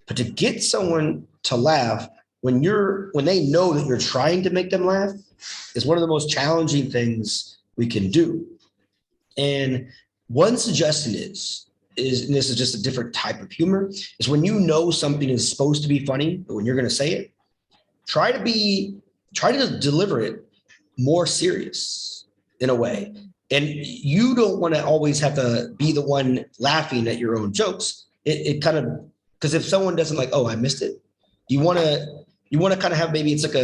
But to get someone to laugh when they know that you're trying to make them laugh is one of the most challenging things we can do. And one suggestion is, and this is just a different type of humor, is when you know something is supposed to be funny, but when you're going to say it, try to deliver it more serious in a way. And you don't want to always have to be the one laughing at your own jokes. It kind of, because if someone doesn't like, oh, I missed it, you want to kind of have, maybe it's like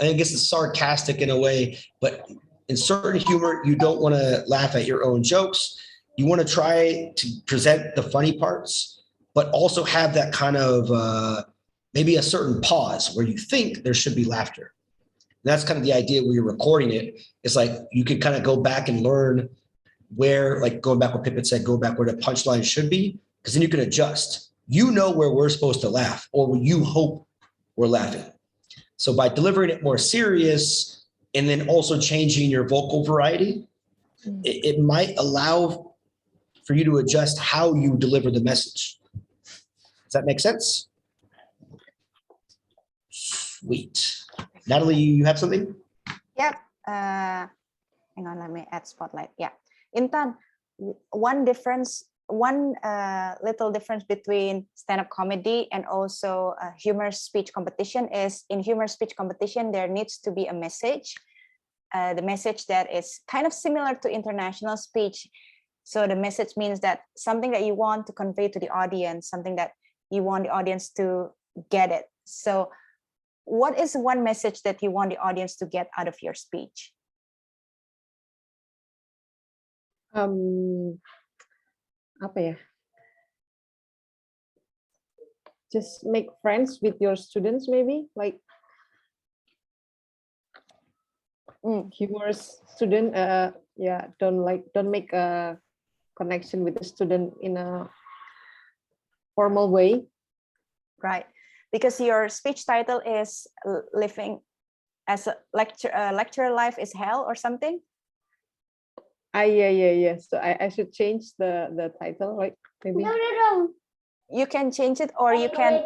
I guess it's sarcastic in a way, but in certain humor, you don't want to laugh at your own jokes. You want to try to present the funny parts, but also have that kind of maybe a certain pause where you think there should be laughter. And that's kind of the idea when you're recording it. It's like you can kind of go back and learn where, like going back what Pippin said, go back where the punchline should be, because then you can adjust. You know where we're supposed to laugh or you hope we're laughing. So by delivering it more serious and then also changing your vocal variety, it might allow for you to adjust how you deliver the message. Does that make sense? Sweet. Natalie, you have something? Yep. Hang on, let me add spotlight. Yeah. Intan, one little difference between stand-up comedy and also humor speech competition is, in humor speech competition, there needs to be a message. The message that is kind of similar to international speech. So the message means that something that you want to convey to the audience, something that you want the audience to get it. So what is one message that you want the audience to get out of your speech? Apa ya? Just make friends with your students, maybe, like humorous student. Yeah, don't make a connection with the student in a formal way. Right, because your speech title is living as a lecture life is hell or something. Yeah. So I should change the title, right? Maybe. No. You can change it, or you can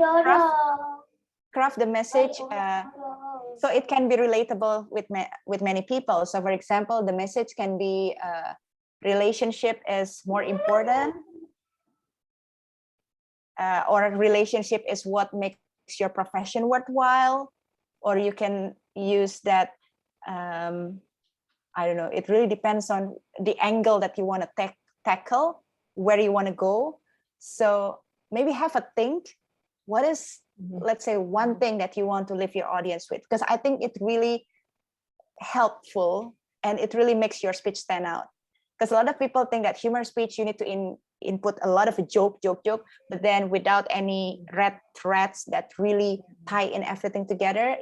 craft the message So it can be relatable with many people. So for example, the message can be relationship is more important, or a relationship is what makes your profession worthwhile, or you can use that, I don't know, it really depends on the angle that you want to tackle, where you want to go. So maybe have a think, what is, let's say, one thing that you want to leave your audience with? Because I think it really helpful and it really makes your speech stand out. Because a lot of people think that humor speech, you need to input a lot of a joke, but then without any red threads that really tie in everything together,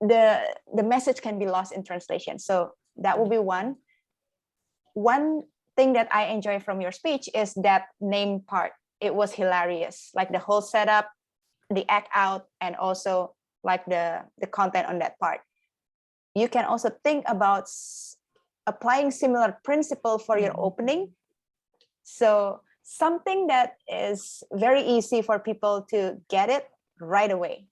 the message can be lost in translation. So that will be one. One thing that I enjoy from your speech is that name part. It was hilarious, like the whole setup, the act out, and also like the content on that part. You can also think about applying similar principle for your opening. So something that is very easy for people to get it right away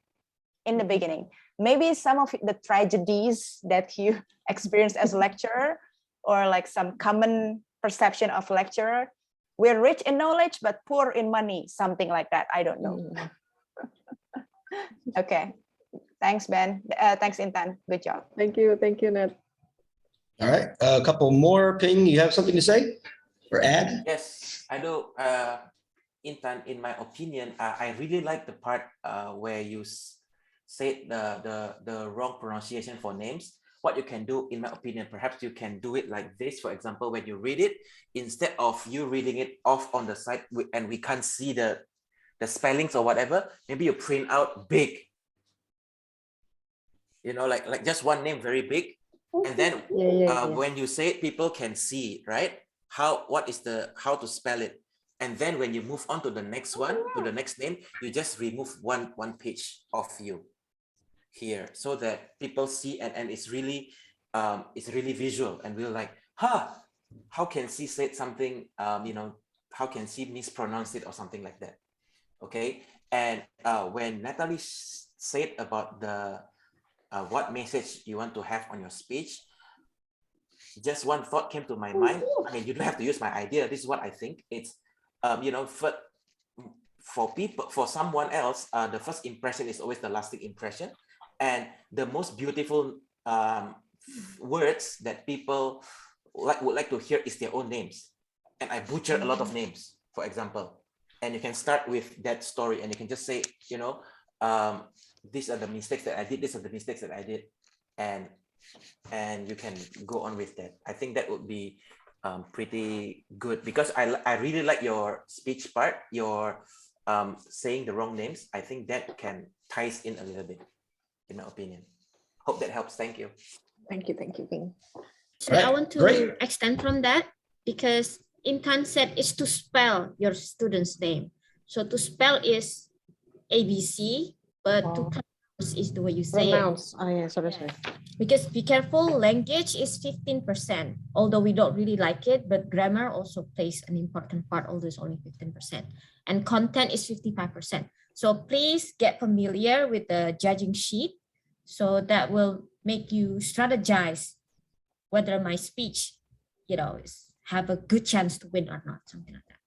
in the beginning. Maybe some of the tragedies that you experienced as a lecturer, or like some common perception of lecturer. We're rich in knowledge, but poor in money, something like that. I don't know. Okay. Thanks, Ben. Thanks, Intan. Good job. Thank you, Nat. All right, a couple more. Ping, you have something to say or add? Yes, I do. Intan, in my opinion, I really like the part where you said the wrong pronunciation for names. What you can do, in my opinion, perhaps you can do it like this. For example, when you read it, instead of you reading it off on the side and we can't see the spellings or whatever, maybe you print out big. You know, like just one name very big. And then when you say it, people can see, right? How to spell it. And then when you move on to the next one, to the next name, you just remove one page of you here so that people see and it's really visual, and we're like, how can she say something, how can she mispronounce it or something like that? Okay. And when Natalie said about the what message you want to have on your speech, just one thought came to my mind. I mean, you don't have to use my idea. This is what I think. It's for someone else, the first impression is always the lasting impression. And the most beautiful words that people would like to hear is their own names. And I butchered a lot of names, for example. And you can start with that story, and you can just say, these are the mistakes that I did. These are the mistakes that I did, and you can go on with that. I think that would be pretty good, because I really like your speech part. Your saying the wrong names. I think that can ties in a little bit, in my opinion. Hope that helps. Thank you. Thank you, Bing. So I want to extend from that, because Intan said is to spell your student's name. So to spell is ABC, but to pronounce is the way you say Pronounce. it. Oh, yeah, sorry. Because be careful, language is 15%, although we don't really like it, but grammar also plays an important part, although it's only 15%. And content is 55%. So please get familiar with the judging sheet. So that will make you strategize whether my speech, have a good chance to win or not, something like that.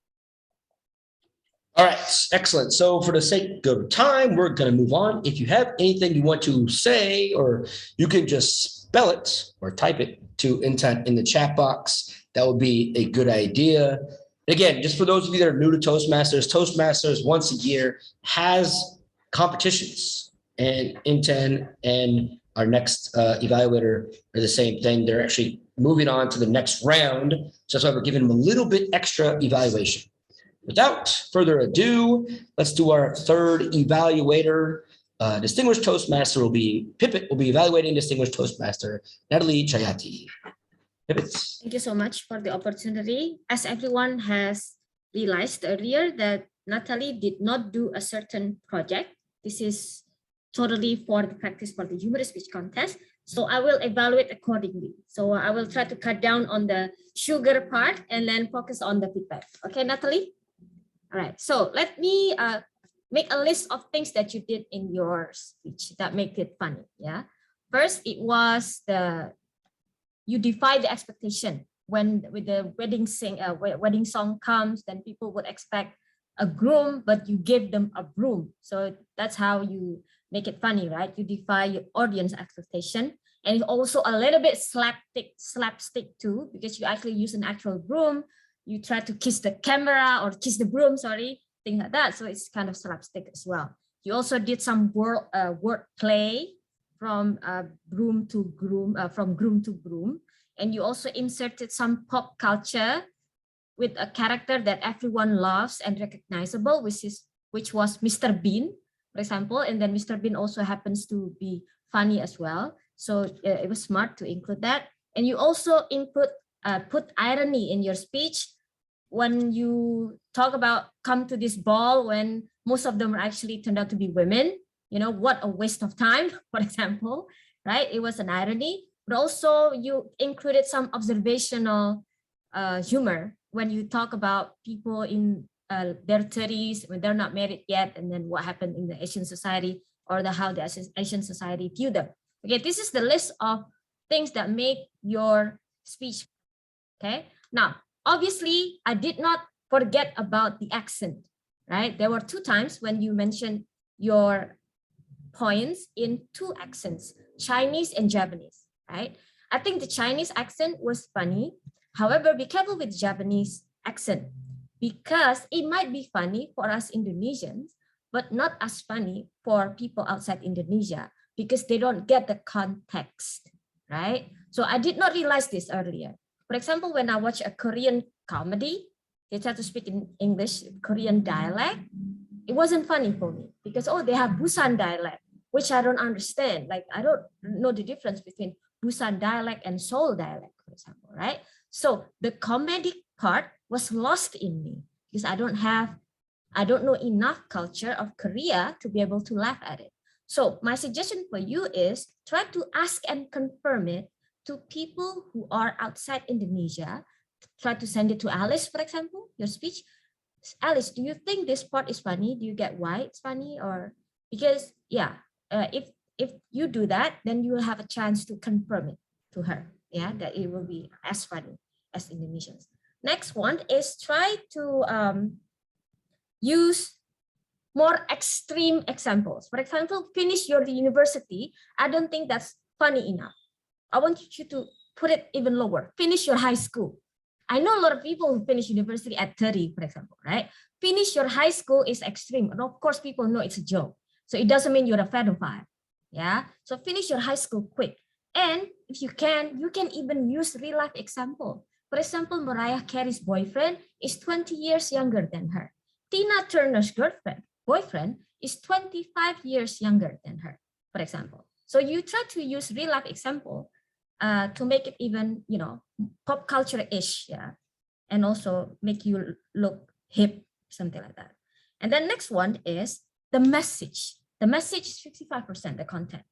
All right, excellent. So for the sake of time, we're going to move on. If you have anything you want to say, or you can just spell it or type it to Intan in the chat box, that would be a good idea. Again, just for those of you that are new to Toastmasters once a year has competitions, and Intan and our next evaluator are the same thing. They're actually moving on to the next round. So that's why we're giving them a little bit extra evaluation. Without further ado, let's do our third evaluator. Distinguished Toastmaster Pipit will be evaluating Distinguished Toastmaster Natalie Chayati. Pipit. Thank you so much for the opportunity. As everyone has realized earlier that Natalie did not do a certain project. This is totally for the practice for the humorous speech contest. So I will evaluate accordingly. So I will try to cut down on the sugar part and then focus on the feedback. Okay, Natalie? All right, so let me make a list of things that you did in your speech that make it funny. Yeah. First, it was you defy the expectation. When with the wedding song comes, then people would expect a groom, but you give them a broom. So that's how you make it funny, right? You defy your audience expectation. And also a little bit slapstick too, because you actually use an actual broom. You try to kiss the camera or kiss the broom, sorry, things like that. So it's kind of slapstick as well. You also did some word play from broom to groom, from groom to broom. And you also inserted some pop culture with a character that everyone loves and recognizable, which was Mr. Bean, for example. And then Mr. Bean also happens to be funny as well. So it was smart to include that. And you also put irony in your speech when you talk about come to this ball when most of them actually turned out to be women. You know, what a waste of time, for example, right? It was an irony. But also you included some observational humor when you talk about people in their 30s when they're not married yet, and then what happened in the Asian society or how the Asian society view them. Okay, this is the list of things that make your speech. Okay, now obviously I did not forget about the accent, right? There were 2 times when you mentioned your points in 2 accents, Chinese and Japanese, right? I think the Chinese accent was funny. However, be careful with Japanese accent because it might be funny for us Indonesians, but not as funny for people outside Indonesia because they don't get the context, right? So I did not realize this earlier. For example, when I watch a Korean comedy, they try to speak in English, Korean dialect. It wasn't funny for me because, oh, they have Busan dialect, which I don't understand. Like, I don't know the difference between Busan dialect and Seoul dialect, for example, right? So the comedic part was lost in me because I don't know enough culture of Korea to be able to laugh at it. So my suggestion for you is try to ask and confirm it to people who are outside Indonesia. Try to send it to Alice, for example, your speech. Alice, do you think this part is funny? Do you get why it's funny? Or because, yeah, if you do that, then you will have a chance to confirm it to her, yeah, that it will be as funny as Indonesians. Next one is try to use more extreme examples. For example, finish your university. I don't think that's funny enough. I want you to put it even lower. Finish your high school. I know a lot of people who finish university at 30, for example, right? Finish your high school is extreme. And of course, people know it's a joke. So it doesn't mean you're a pedophile. Yeah. So finish your high school quick. And if you can even use real life example. For example, Mariah Carey's boyfriend is 20 years younger than her. Tina Turner's boyfriend is 25 years younger than her, for example. So you try to use real life example to make it even, you know, pop culture-ish, yeah, and also make you look hip, something like that. And then next one is the message. The message is 65%, the content.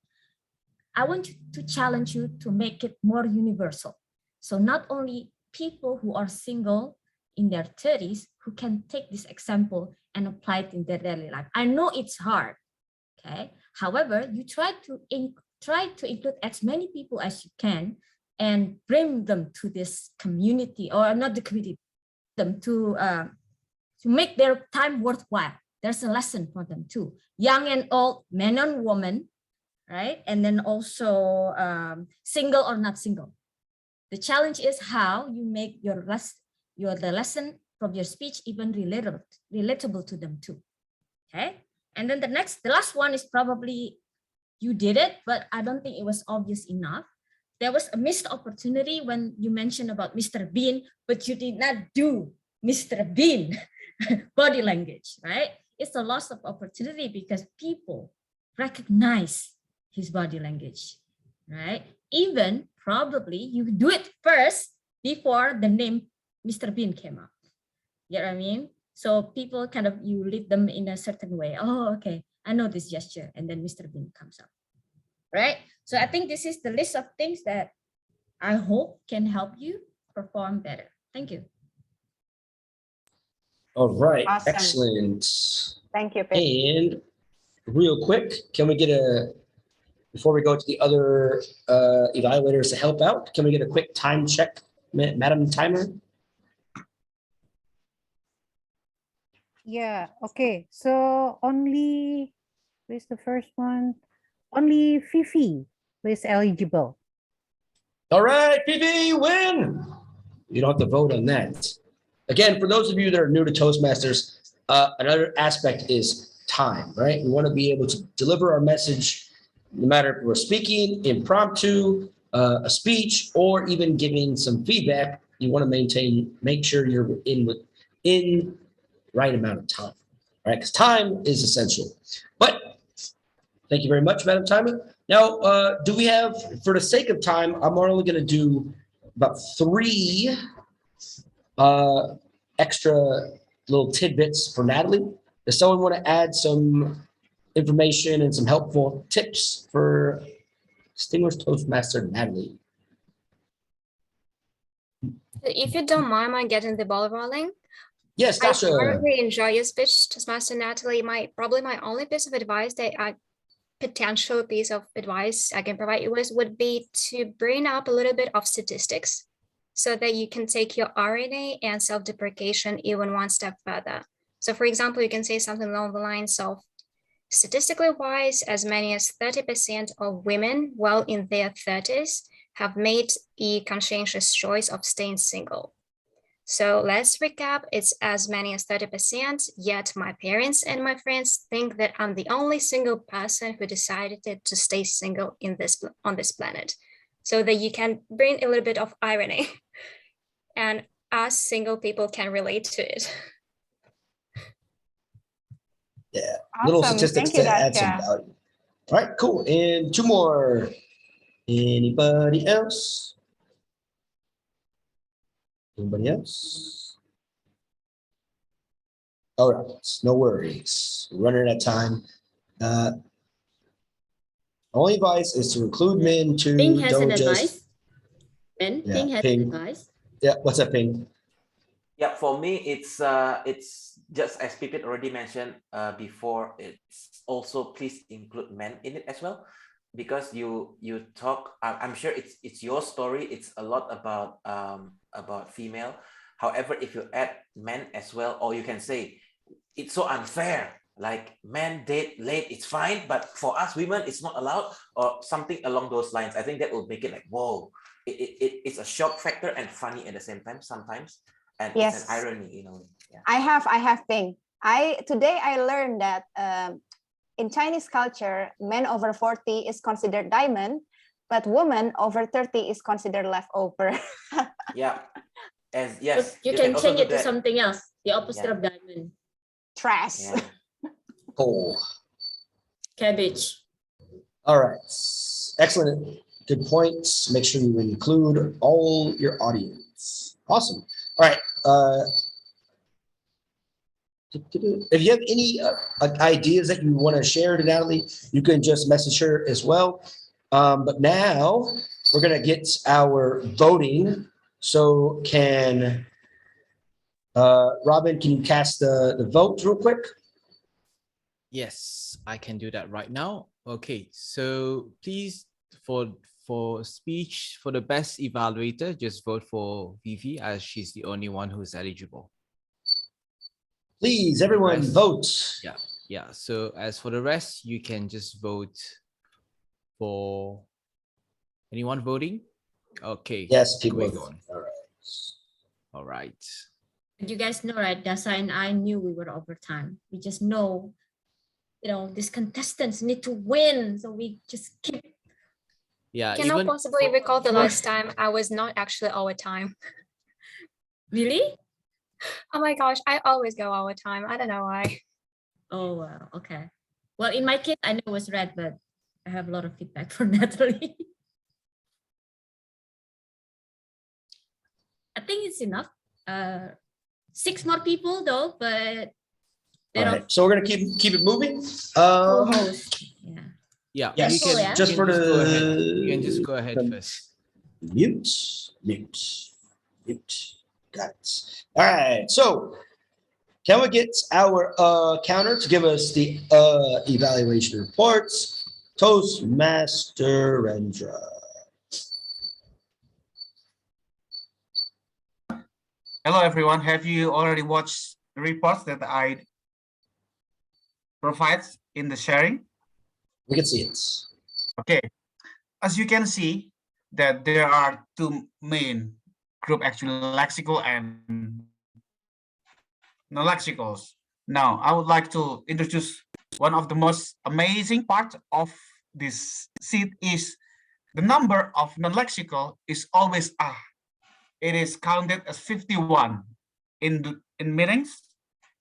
I want to challenge you to make it more universal. So not only people who are single in their 30s who can take this example and apply it in their daily life. I know it's hard, okay? However, you try to include as many people as you can and bring them to this community, or not the community, them to make their time worthwhile. There's a lesson for them too. Young and old, men and women, right? And then also single or not single. The challenge is how you make the lesson from your speech even relatable to them too, okay? And then the last one is probably you did it, but I don't think it was obvious enough. There was a missed opportunity when you mentioned about Mr. Bean, but you did not do Mr. Bean body language, right? It's a loss of opportunity because people recognize his body language, right? Even probably you do it first before the name Mr. Bean came up. You know what I mean? So people kind of, you lead them in a certain way. Oh, okay, I know this gesture. And then Mr. Bean comes up, right? So I think this is the list of things that I hope can help you perform better. Thank you. All right, Awesome. excellent. Thank you, Pip. And real quick, can we get before we go to the other evaluators to help out, can we get a quick time check, Madam Timer? Yeah, okay. So only, where's the first one? Only Fifi who is eligible. All right, Fifi, you win. You don't have to vote on that. Again, for those of you that are new to Toastmasters, another aspect is time, right? We want to be able to deliver our message, no matter if we're speaking, impromptu, a speech, or even giving some feedback. You want to make sure you're in right amount of time, right? Because time is essential. But thank you very much, Madam Timer. Now, do we have, for the sake of time, I'm only going to do about 3 extra little tidbits for Natalie. Does someone want to add some information and some helpful tips for distinguished Toastmaster Natalie? If you don't mind getting the ball rolling. Yes, Tasha. I really enjoy your speech, Toastmaster Natalie. Probably my only piece of advice potential piece of advice I can provide you with would be to bring up a little bit of statistics so that you can take your RNA and self-deprecation even one step further. So for example, you can say something along the lines of, statistically wise, as many as 30% of women well in their 30s have made a conscientious choice of staying single. So let's recap, it's as many as 30%, yet my parents and my friends think that I'm the only single person who decided to stay single on this planet. So that you can bring a little bit of irony and us single people can relate to it. Yeah, Awesome. little statistics Thank you, to add some Dasha. value. All right, cool. And 2 more. Anybody else? Anybody else? All right, no worries. We're running out of time. Only advice is to include men too. Ping has an Don't just. advice. Ben, Yeah, Ping has Ping. an advice. Yeah, what's up, Ping? Yeah, for me, it's just as Pipit already mentioned before. It's also please include men in it as well, because you talk. I'm sure it's your story. It's a lot about female. However, if you add men as well, or you can say it's so unfair. Like men date late, it's fine, but for us women, it's not allowed, or something along those lines. I think that will make it like whoa. It's a shock factor and funny at the same time sometimes. And Yes. it's an irony, you know. Yeah. I have Ping. Today I learned that in Chinese culture, men over 40 is considered diamond, but women over 30 is considered leftover. Yeah. As yes, You can also change do it to that. something else, the opposite Yeah. of diamond. Trash. Yeah. Oh, Cabbage. all right. Excellent. Good points. Make sure you include all your audience. Awesome. All right. If you have any ideas that you want to share to Natalie, you can just message her as well. But now we're going to get our voting. So can Robin, can you cast the vote real quick? Yes, I can do that right now. Okay, so please for speech for the best evaluator, just vote for Vivi as she's the only one who's eligible. Please, everyone, vote. Yeah. So as for the rest, you can just vote for anyone voting. Okay. Yes, people going vote. on. All right. You guys know, right? Dasa and I knew we were overtime. We just know, these contestants need to win. So we just keep. Yeah. Cannot possibly recall the last time I was not actually overtime. Really? Oh my gosh, I always go overtime. I don't know why. Oh, wow. Okay. Well, in my case, I know it was red, but I have a lot of feedback from Natalie. I think it's enough. 6 more people though, but all right. So we're gonna keep it moving. Yeah. Yes. You can just for go ahead. the. You can just go ahead first. Mute. Got it. All right. So Can we get our counter to give us the evaluation reports? Toastmaster Rendra. Hello, everyone. Have you already watched the reports that I provide in the sharing? We can see it. Okay. As you can see, that there are two main group, actually, lexical and non-lexicals. Now, I would like to introduce one of the most amazing parts of this sheet is the number of non-lexical is always it is counted as 51 in meetings.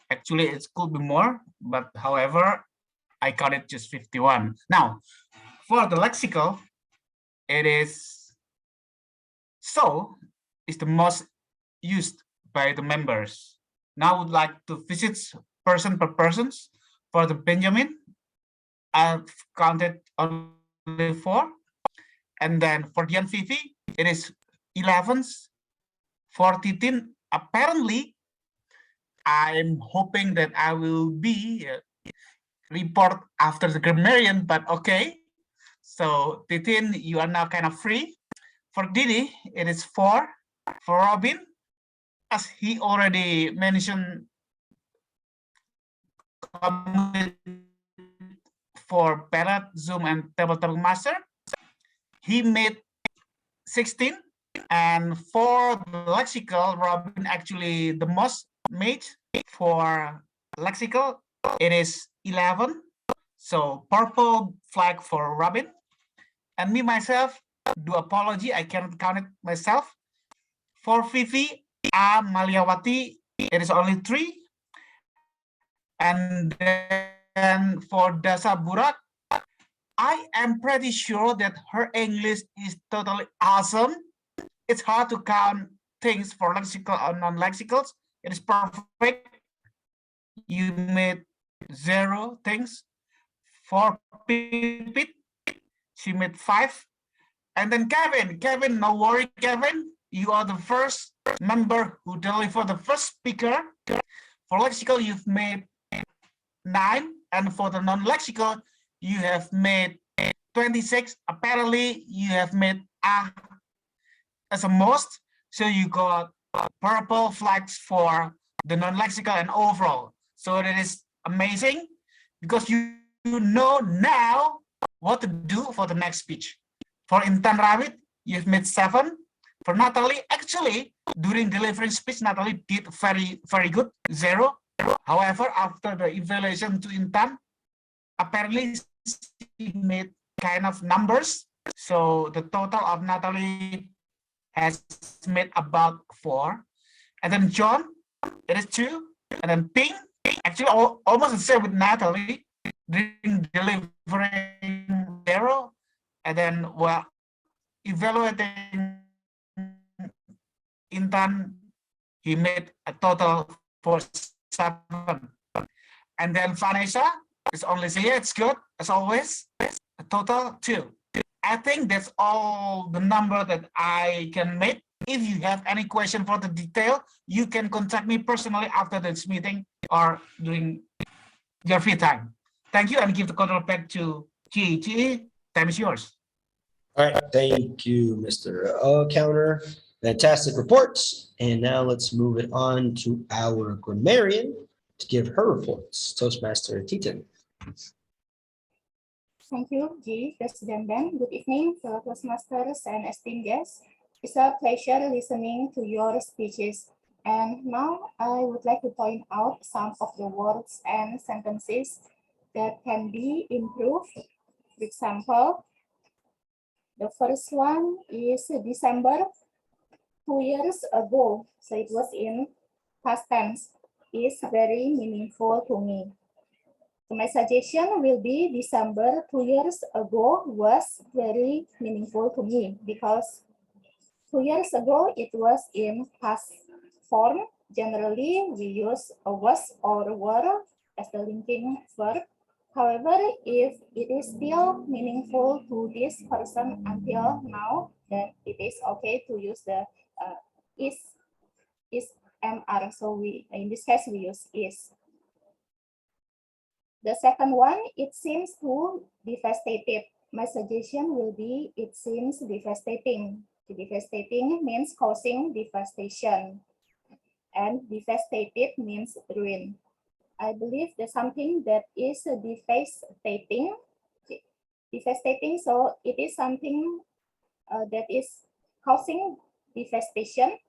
Actually, it could be more, but however, I counted just 51. Now, for the lexical, it is so is the most used by the members. Now I would like to visit person per persons. For the Benjamin, I've counted only 4. And then for Dian Vivi, it is 11s. For Titin, apparently, I'm hoping that I will be report after the grammarian, but okay. So Titin, you are now kind of free. For Didi, it is 4. For Robin, as he already mentioned, for Parrot, Zoom, and Tabletop Master, he made 16. And for the lexical, Robin actually the most made for lexical, it is 11. So purple flag for Robin. And me myself, do apology, I cannot count it myself. For Vivi, Maliawati, it is only 3. And then for Dasa Burak, I am pretty sure that her English is totally awesome. It's hard to count things for lexical or non-lexicals. It is perfect. You made 0 things. For Pipit, she made 5. And then Kevin, no worry, Kevin. You are the first member who delivered the first speaker. For lexical, you've made 9. And for the non-lexical, you have made 26. Apparently, you have made as a most. So you got purple flags for the non-lexical and overall. So it is amazing because you know now what to do for the next speech. For Intan Rawit, you've made 7. For Natalie, actually, during delivering speech, Natalie did very, very good, 0. However, after the evaluation to Intan, apparently she made kind of numbers. So the total of Natalie has made about 4. And then John, it is 2. And then Ping, actually almost the same with Natalie, during delivering 0. And then, well, evaluating Intan, he made a total for 7. And then Vanessa is only 0. It's good, as always. A total 2. I think that's all the number that I can make. If you have any question for the detail, you can contact me personally after this meeting or during your free time. Thank you, and give the control back to G. Time is yours. All right, thank you, Mr. Counter. Fantastic reports. And now let's move it on to our grammarian to give her reports. Toastmaster Titan. Thank you, G. President Ben. Good evening, fellow Toastmasters and esteemed guests. It's a pleasure listening to your speeches. And now I would like to point out some of the words and sentences that can be improved. For example, the first one is December 2 years ago. So it was in past tense. Is very meaningful to me. So my suggestion will be December 2 years ago was very meaningful to me because 2 years ago it was in past form. Generally, we use a was or were as the linking verb. However, if it is still meaningful to this person until now, then it is okay to use the is MR. So in this case, we use is. The second one, it seems to devastated. My suggestion will be, it seems devastating. Devastating means causing devastation. And devastated means ruin. I believe there's something that is devastating. Devastating, so it is something that is causing devastation,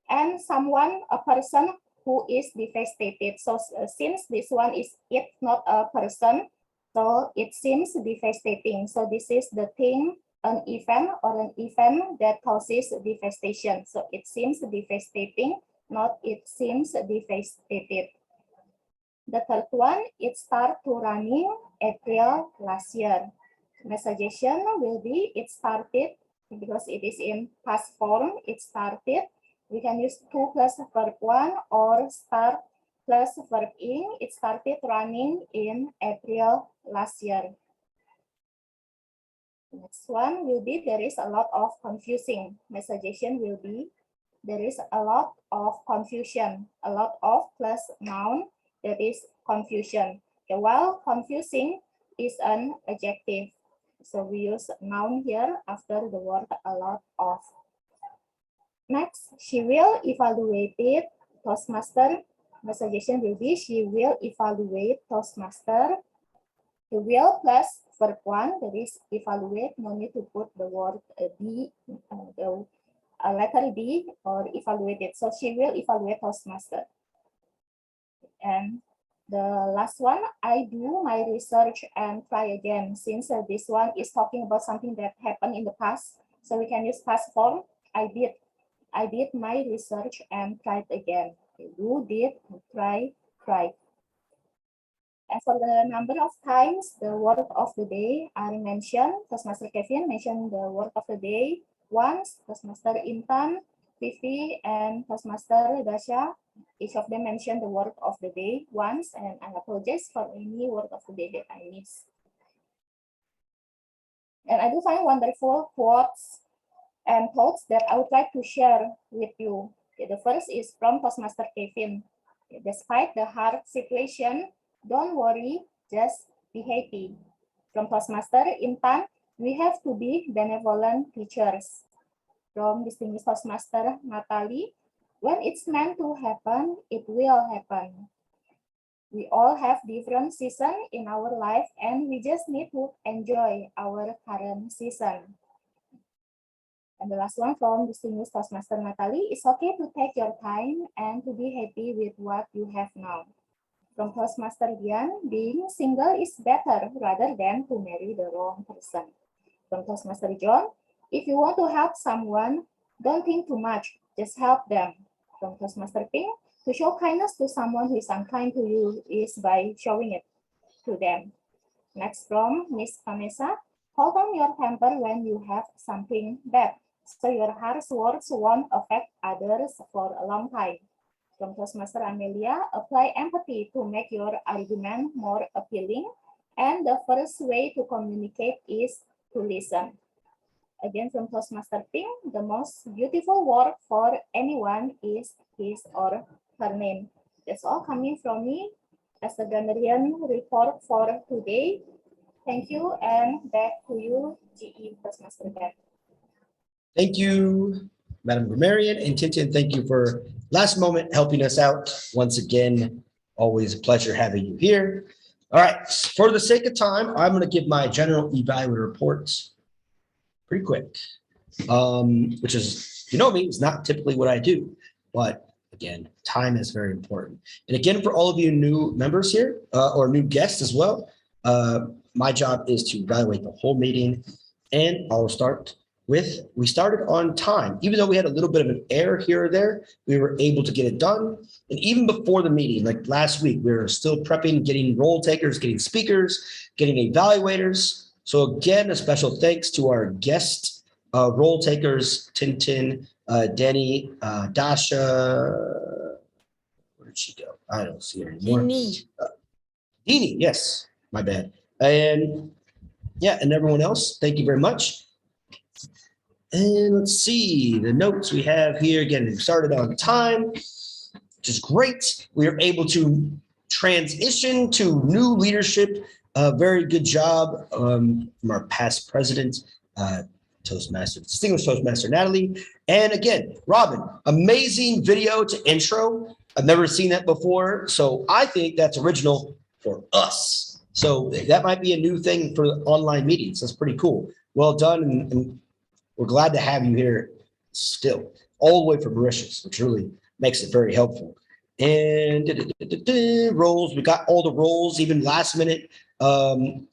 and someone, a person who is devastated. So since this one is it, not a person, so it seems devastating. So this is the thing, an event or an event that causes devastation. So it seems devastating, not it seems devastated. The third one, it started to running April last year. My suggestion will be, it started, because it is in past form, it started. We can use to plus verb one or start plus verb in. It started running in April last year. Next one will be, there is a lot of confusing. My suggestion will be, there is a lot of confusion. A lot of plus noun, that is confusion. Okay, while confusing is an adjective. So we use noun here after the word a lot of. Next, she will evaluate it, Toastmaster. My suggestion will be, she will evaluate Toastmaster. The will plus verb one, that is evaluate, no need to put the word be, the letter B or evaluated. So she will evaluate Toastmaster. And the last one, I do my research and try again. Since this one is talking about something that happened in the past, so we can use past form. I did my research and tried again. You did, try. And for the number of times the word of the day are mentioned, Toastmaster Kevin mentioned the word of the day once, Toastmaster Intan, Vivi, and Toastmaster Dasha, each of them mentioned the word of the day once, and I apologize for any word of the day that I missed. And I do find wonderful quotes and thoughts that I would like to share with you. Okay, the first is from Toastmaster Kevin. Okay, despite the hard situation, don't worry, just be happy. From Toastmaster Intan, we have to be benevolent teachers. From distinguished Toastmaster Natalie, when it's meant to happen, it will happen. We all have different seasons in our life, and we just need to enjoy our current season. And the last one from distinguished Toastmaster Natalie, it's okay to take your time and to be happy with what you have now. From Toastmaster Dian, being single is better rather than to marry the wrong person. From Toastmaster John, if you want to help someone, don't think too much, just help them. From Toastmaster Ping, to show kindness to someone who is unkind to you is by showing it to them. Next from Miss Vanessa, hold on your temper when you have something bad, so your harsh words won't affect others for a long time. From Toastmaster Amelia, apply empathy to make your argument more appealing, and the first way to communicate is to listen. Again, from Toastmaster Ping, the most beautiful word for anyone is his or her name. That's all coming from me as the grammarian report for today. Thank you, and back to you, GE Toastmaster Ben. Thank you, Madam Grammarian, and Tintin, thank you for last moment helping us out. Once again, always a pleasure having you here. All right, for the sake of time, I'm going to give my general evaluator reports pretty quick, which is, you know me, it's not typically what I do, but again, time is very important. And again, for all of you new members here or new guests as well, my job is to evaluate the whole meeting, and I'll start with, we started on time. Even though we had a little bit of an error here or there, we were able to get it done. And even before the meeting, like last week, we were still prepping, getting role takers, getting speakers, getting evaluators. So again, a special thanks to our guest role takers, Tintin, Denny, Dasha, where did she go? I don't see her anymore. Dini, yes, my bad. And yeah, and everyone else, thank you very much. And let's see the notes we have here. Again, we started on time. which is great. We are able to transition to new leadership. Very good job from our past president, Toastmaster, distinguished Toastmaster Natalie. And again, Robin, amazing video to intro. I've never seen that before. So I think that's original for us. So that might be a new thing for online meetings. That's pretty cool. Well done. And we're glad to have you here still, all the way from Mauritius, which really makes it very helpful. And roles, we got all the roles, even last minute,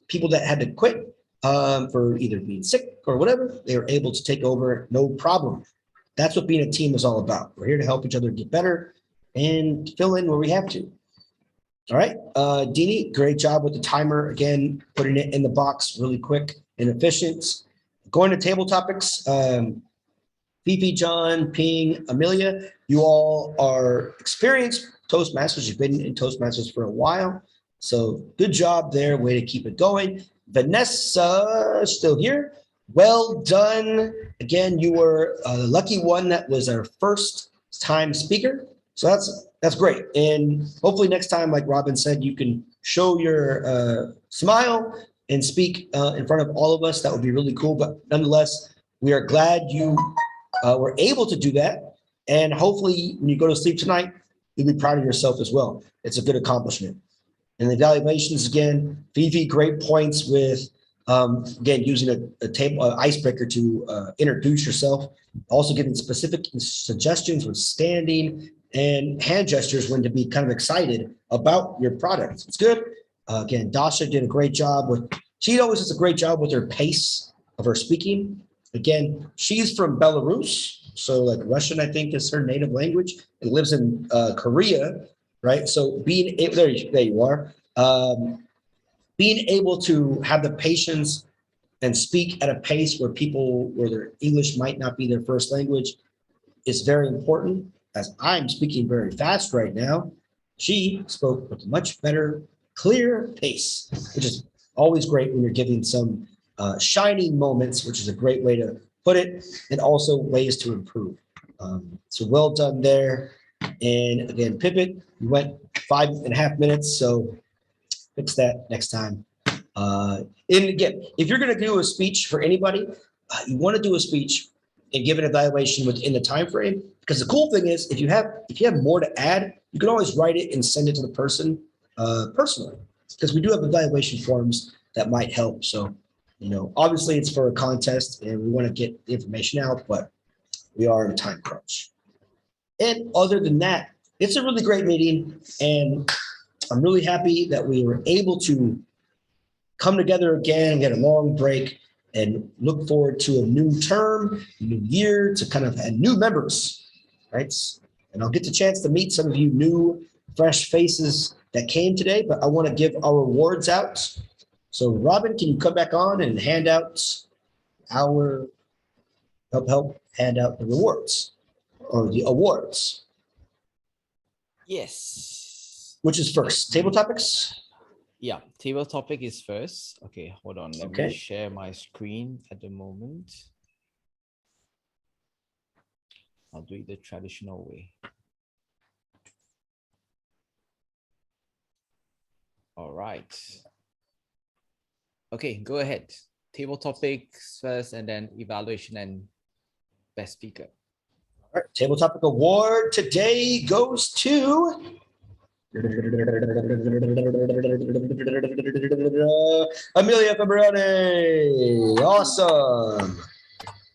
people that had to quit for either being sick or whatever, they were able to take over, no problem. That's what being a team is all about. We're here to help each other get better and fill in where we have to. All right, Dini, great job with the timer. Again, putting it in the box really quick and efficient. Going to table topics, Fifi, John, Ping, Amelia, you all are experienced Toastmasters. You've been in Toastmasters for a while. So good job there, way to keep it going. Vanessa, still here. Well done. Again, you were the lucky one that was our first time speaker. So that's great. And hopefully next time, like Robin said, you can show your smile and speak in front of all of us. That would be really cool. But nonetheless, we are glad you were able to do that. And hopefully when you go to sleep tonight, you'll be proud of yourself as well. It's a good accomplishment. And the evaluations, again, Fifi, great points with, again, using a table icebreaker to introduce yourself. Also giving specific suggestions with standing and hand gestures when to be kind of excited about your product. It's good. Again, Dasha did a great job with, she always does a great job with her pace of her speaking. Again, she's from Belarus. So like Russian, I think, is her native language, and lives in Korea, right? So being able, there you are. Being able to have the patience and speak at a pace where their English might not be their first language is very important. As I'm speaking very fast right now, she spoke with a much better, clear pace, which is always great when you're giving some shining moments, which is a great way to put it, and also ways to improve. So well done there. And again, Pipit, you went 5.5 minutes, so fix that next time. And again, if you're going to do a speech for anybody, you want to do a speech and give an evaluation within the time frame. Because the cool thing is, if you have more to add, you can always write it and send it to the person personally. Because we do have evaluation forms that might help. So, obviously it's for a contest and we want to get the information out, but we are in a time crunch. And other than that, it's a really great meeting, and I'm really happy that we were able to come together again and get a long break and look forward to a new term, new year, to kind of add new members, right? And I'll get the chance to meet some of you new, fresh faces that came today, but I want to give our awards out. So Robin, can you come back on and hand out help hand out the rewards or the awards? Yes. Which is first? Table topics? Yeah, table topic is first. Okay, hold on. Let me share my screen at the moment. I'll do it the traditional way. All right. Okay, go ahead. Table topics first, and then evaluation and best speaker. All right, table topic award today goes to Amelia Fabrone. Awesome.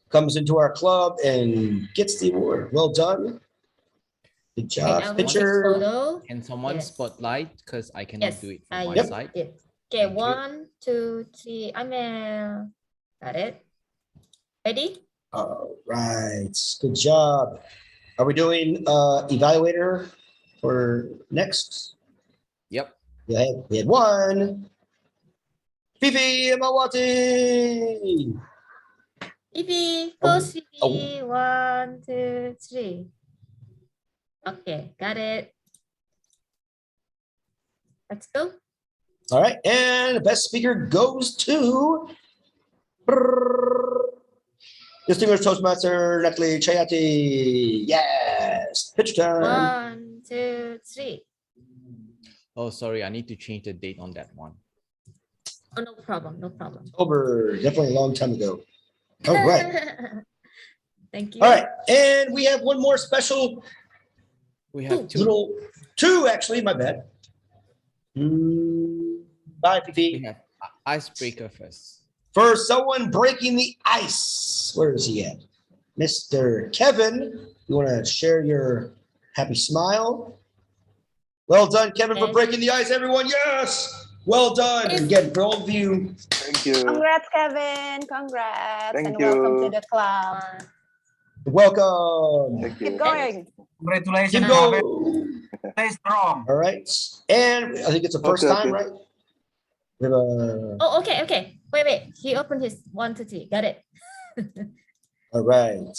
Comes into our club and gets the award. Well done. Good job. Picture. Can someone spotlight? Because I cannot do it from I my did. side. Okay, 1, 2, 3. Amel. Got it. Ready? All right. Good job. Are we doing evaluator for next? Yep. We had one. Fifi Mawati. Fifi, pose Fifi. 1, 2, 3. Okay, got it. Let's go. All right, and the best speaker goes to Distinguished Toastmaster Natalie Chayati. Yes. Pitch time. 1, 2, 3. Oh, sorry, I need to change the date on that one. Oh, no problem. No problem. Over. Definitely a long time ago. All right. Thank you. All right. And we have one more special. We have two. Two, actually. My bad. Bye, Fifi. We have icebreaker first. First, someone breaking the ice. Where is he at? Mr. Kevin, you want to share your happy smile? Well done, Kevin, for breaking the ice, everyone. Yes. Well done. And again, for all of you. Thank you. Congrats, Kevin. Congrats. Thank and welcome to you. the club. Welcome. Thank Keep you. going. Congratulations, Keep Kevin. going. Stay strong. All right. And I think it's the first time, right? We have a... Oh, okay, okay. Wait. He opened his 1, 2, 3. Got it. All right.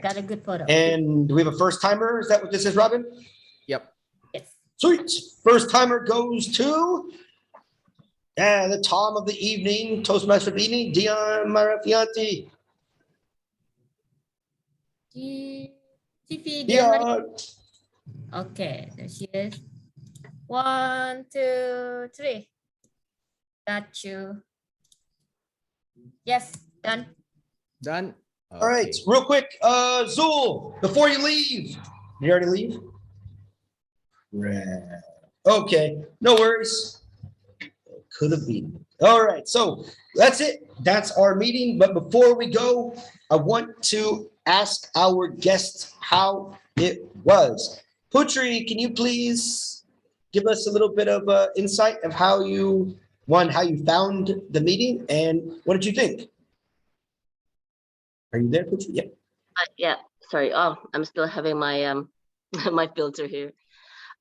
Got a good photo. And do we have a first timer? Is that what this is, Robin? Yep. Yes. Sweet. First timer goes to the Tom of the evening, Toastmaster of the evening, Dion Marafianti. TV Dion. Okay, there she is. 1, 2, 3. Got you. Yes, done. Done. All right, real quick, Zul, before you leave. Did you already leave? Right. Okay, no worries. Could have been. All right, so that's it. That's our meeting. But before we go, I want to ask our guests how it was. Putri, can you please give us a little bit of insight of how you found the meeting and what did you think? Are you there, Putri? Yep. Yeah, sorry. Oh, I'm still having my my filter here.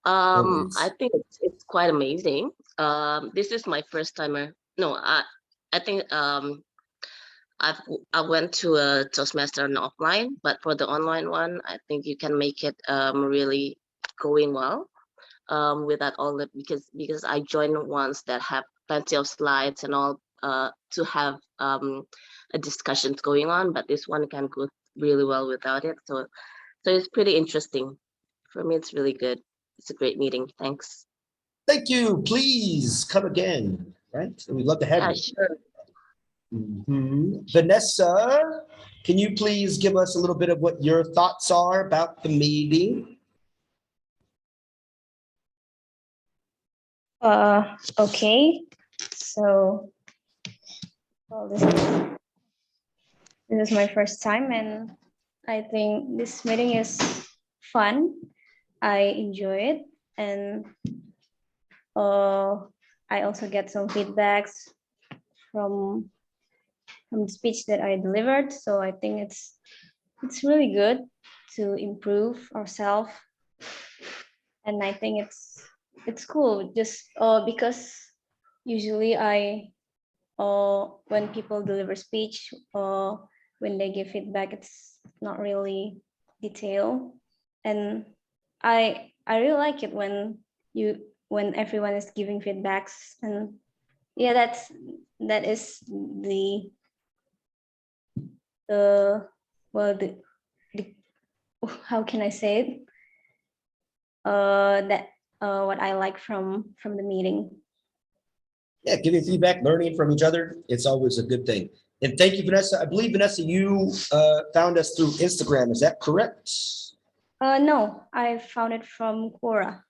worries. I think it's quite amazing. This is my first timer. No, I think I went to a Toastmaster on offline, but for the online one, I think you can make it really going well. Without all the because I joined ones that have plenty of slides and all to have a discussions going on, but this one can go really well without it. So it's pretty interesting. For me, it's really good. It's a great meeting. Thanks. Thank you. Please come again. Right? We'd love to have you. Sure. Vanessa, can you please give us a little bit of what your thoughts are about the meeting? Okay. So, well, this is my first time, and I think this meeting is fun. I enjoy it, and I also get some feedbacks from the speech that I delivered. So I think it's really good to improve ourselves, and I think it's cool just because usually when people deliver speech or when they give feedback, it's not really detailed, and I really like it when everyone is giving feedbacks, and yeah, that is the how can I say it? What I like from the meeting. Yeah, giving feedback, learning from each other. It's always a good thing. And thank you, Vanessa. I believe, Vanessa, you found us through Instagram. Is that correct? No, I found it from Quora.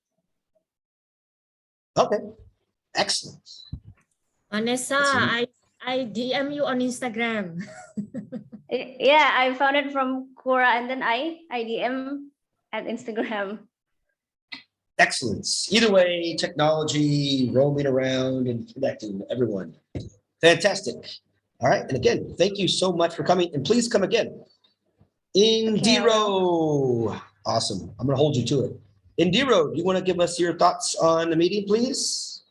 Okay, excellent. Vanessa, I DM you on Instagram. Yeah, I found it from Quora, and then I DM at Instagram. Excellent. Either way, technology, roaming around and connecting everyone. Fantastic. All right. And again, thank you so much for coming, and please come again. Indiro. Awesome. I'm going to hold you to it. Indiro, do you want to give us your thoughts on the meeting, please?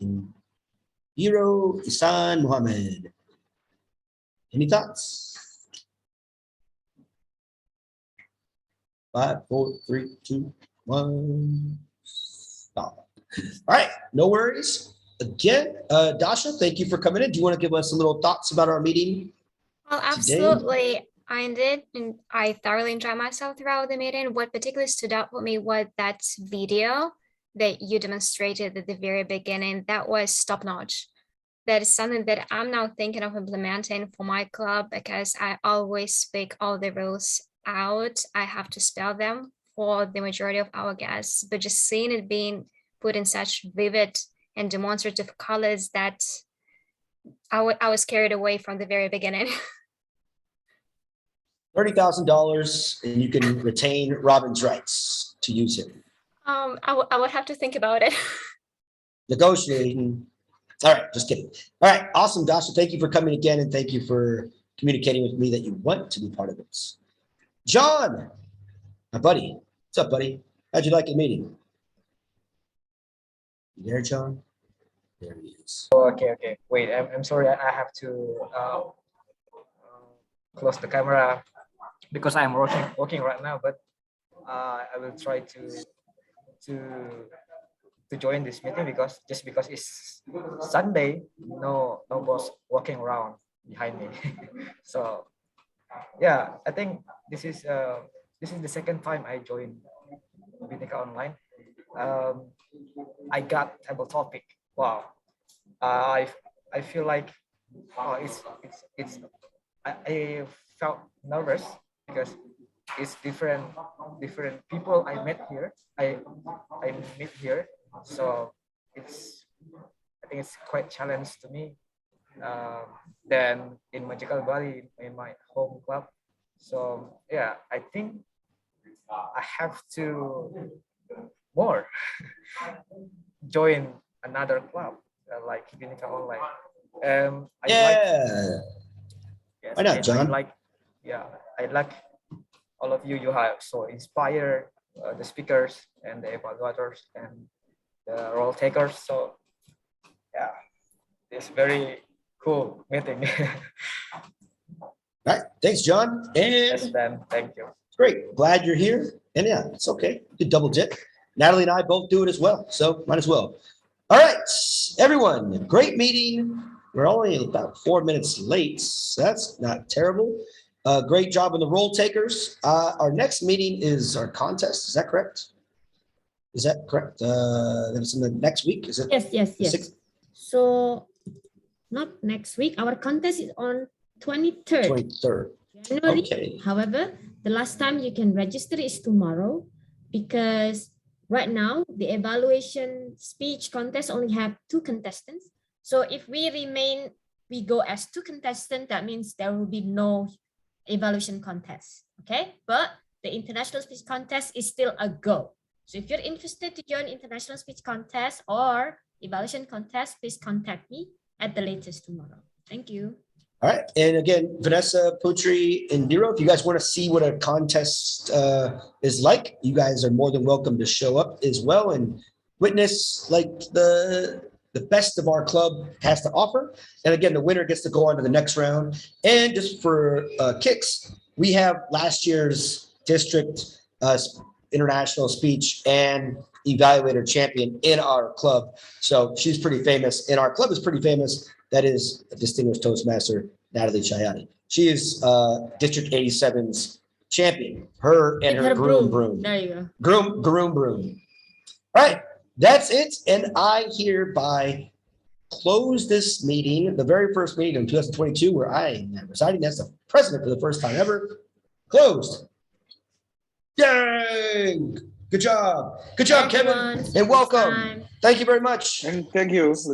Indiro Isan Muhammad. Any thoughts? 5, 4, 3, 2, 1. Stop. All right, no worries. again, Dasha, thank you for coming in. Do you want to give us a little thoughts about our meeting? Well, absolutely. I did, and I thoroughly enjoyed myself throughout the meeting. What particularly stood out for me was that video that you demonstrated at the very beginning. That was top notch. That is something that I'm now thinking of implementing for my club, because I always speak all the rules out. I have to spell them for the majority of our guests, but just seeing it being put in such vivid and demonstrative colors that I was carried away from the very beginning. $30,000 and you can retain Robin's rights to use him. I would have to think about it. Negotiating. All right, just kidding. All right, awesome, Dasha. Thank you for coming again, and thank you for communicating with me that you want to be part of it. John, my buddy. What's up, buddy? How'd you like the meeting? You there, John? There he is. Okay. Wait, I'm sorry. I have to close the camera because I'm working right now. But I will try to join this meeting because it's Sunday. No boss walking around behind me. So yeah, I think this is the second time I joined Bhinneka Online. I got table topic. Wow. I feel like I felt nervous because it's different people I met here. I meet here, so I think it's quite challenge to me than in Magical Bali in my home club. So yeah, I think I have to more join another club like Bhinneka Online. Why not, John? I like all of you. You have so inspired the speakers and the evaluators and the role takers. So yeah, it's very cool meeting. All right, thanks, John. And yes, Ben, thank you. Great, glad you're here. And yeah, it's okay. You double dip. Natalie and I both do it as well, so might as well. All right, everyone, great meeting. We're only about 4 minutes late, so that's not terrible. Great job on the role takers. Our next meeting is our contest. Is that correct? Is that correct? That's in the next week, is it? Yes. So not next week. Our contest is on 23rd. 23rd. January. Okay. However, the last time you can register is tomorrow, because right now the evaluation speech contest only have 2 contestants. So if we go as 2 contestants, that means there will be no evaluation contest. Okay, but the international speech contest is still a go. So if you're interested to join international speech contest or evaluation contest, please contact me at the latest tomorrow. Thank you. All right, and again, Vanessa, Putri, and Nero, if you guys want to see what a contest is like, you guys are more than welcome to show up as well and witness like the best of our club has to offer. And again, the winner gets to go on to the next round. And just for kicks, we have last year's district international speech and evaluator champion in our club. So she's pretty famous, and our club is pretty famous. That is a distinguished Toastmaster, Natalie Chayani. She is District 87's champion. Her and her groom. There you go. Groom. All right, that's it. And I hereby close this meeting, the very first meeting in 2022, where I am residing as the president for the first time ever. Closed. Yay! Good job. Good job, Kevin. And welcome. Thank you very much. And thank you.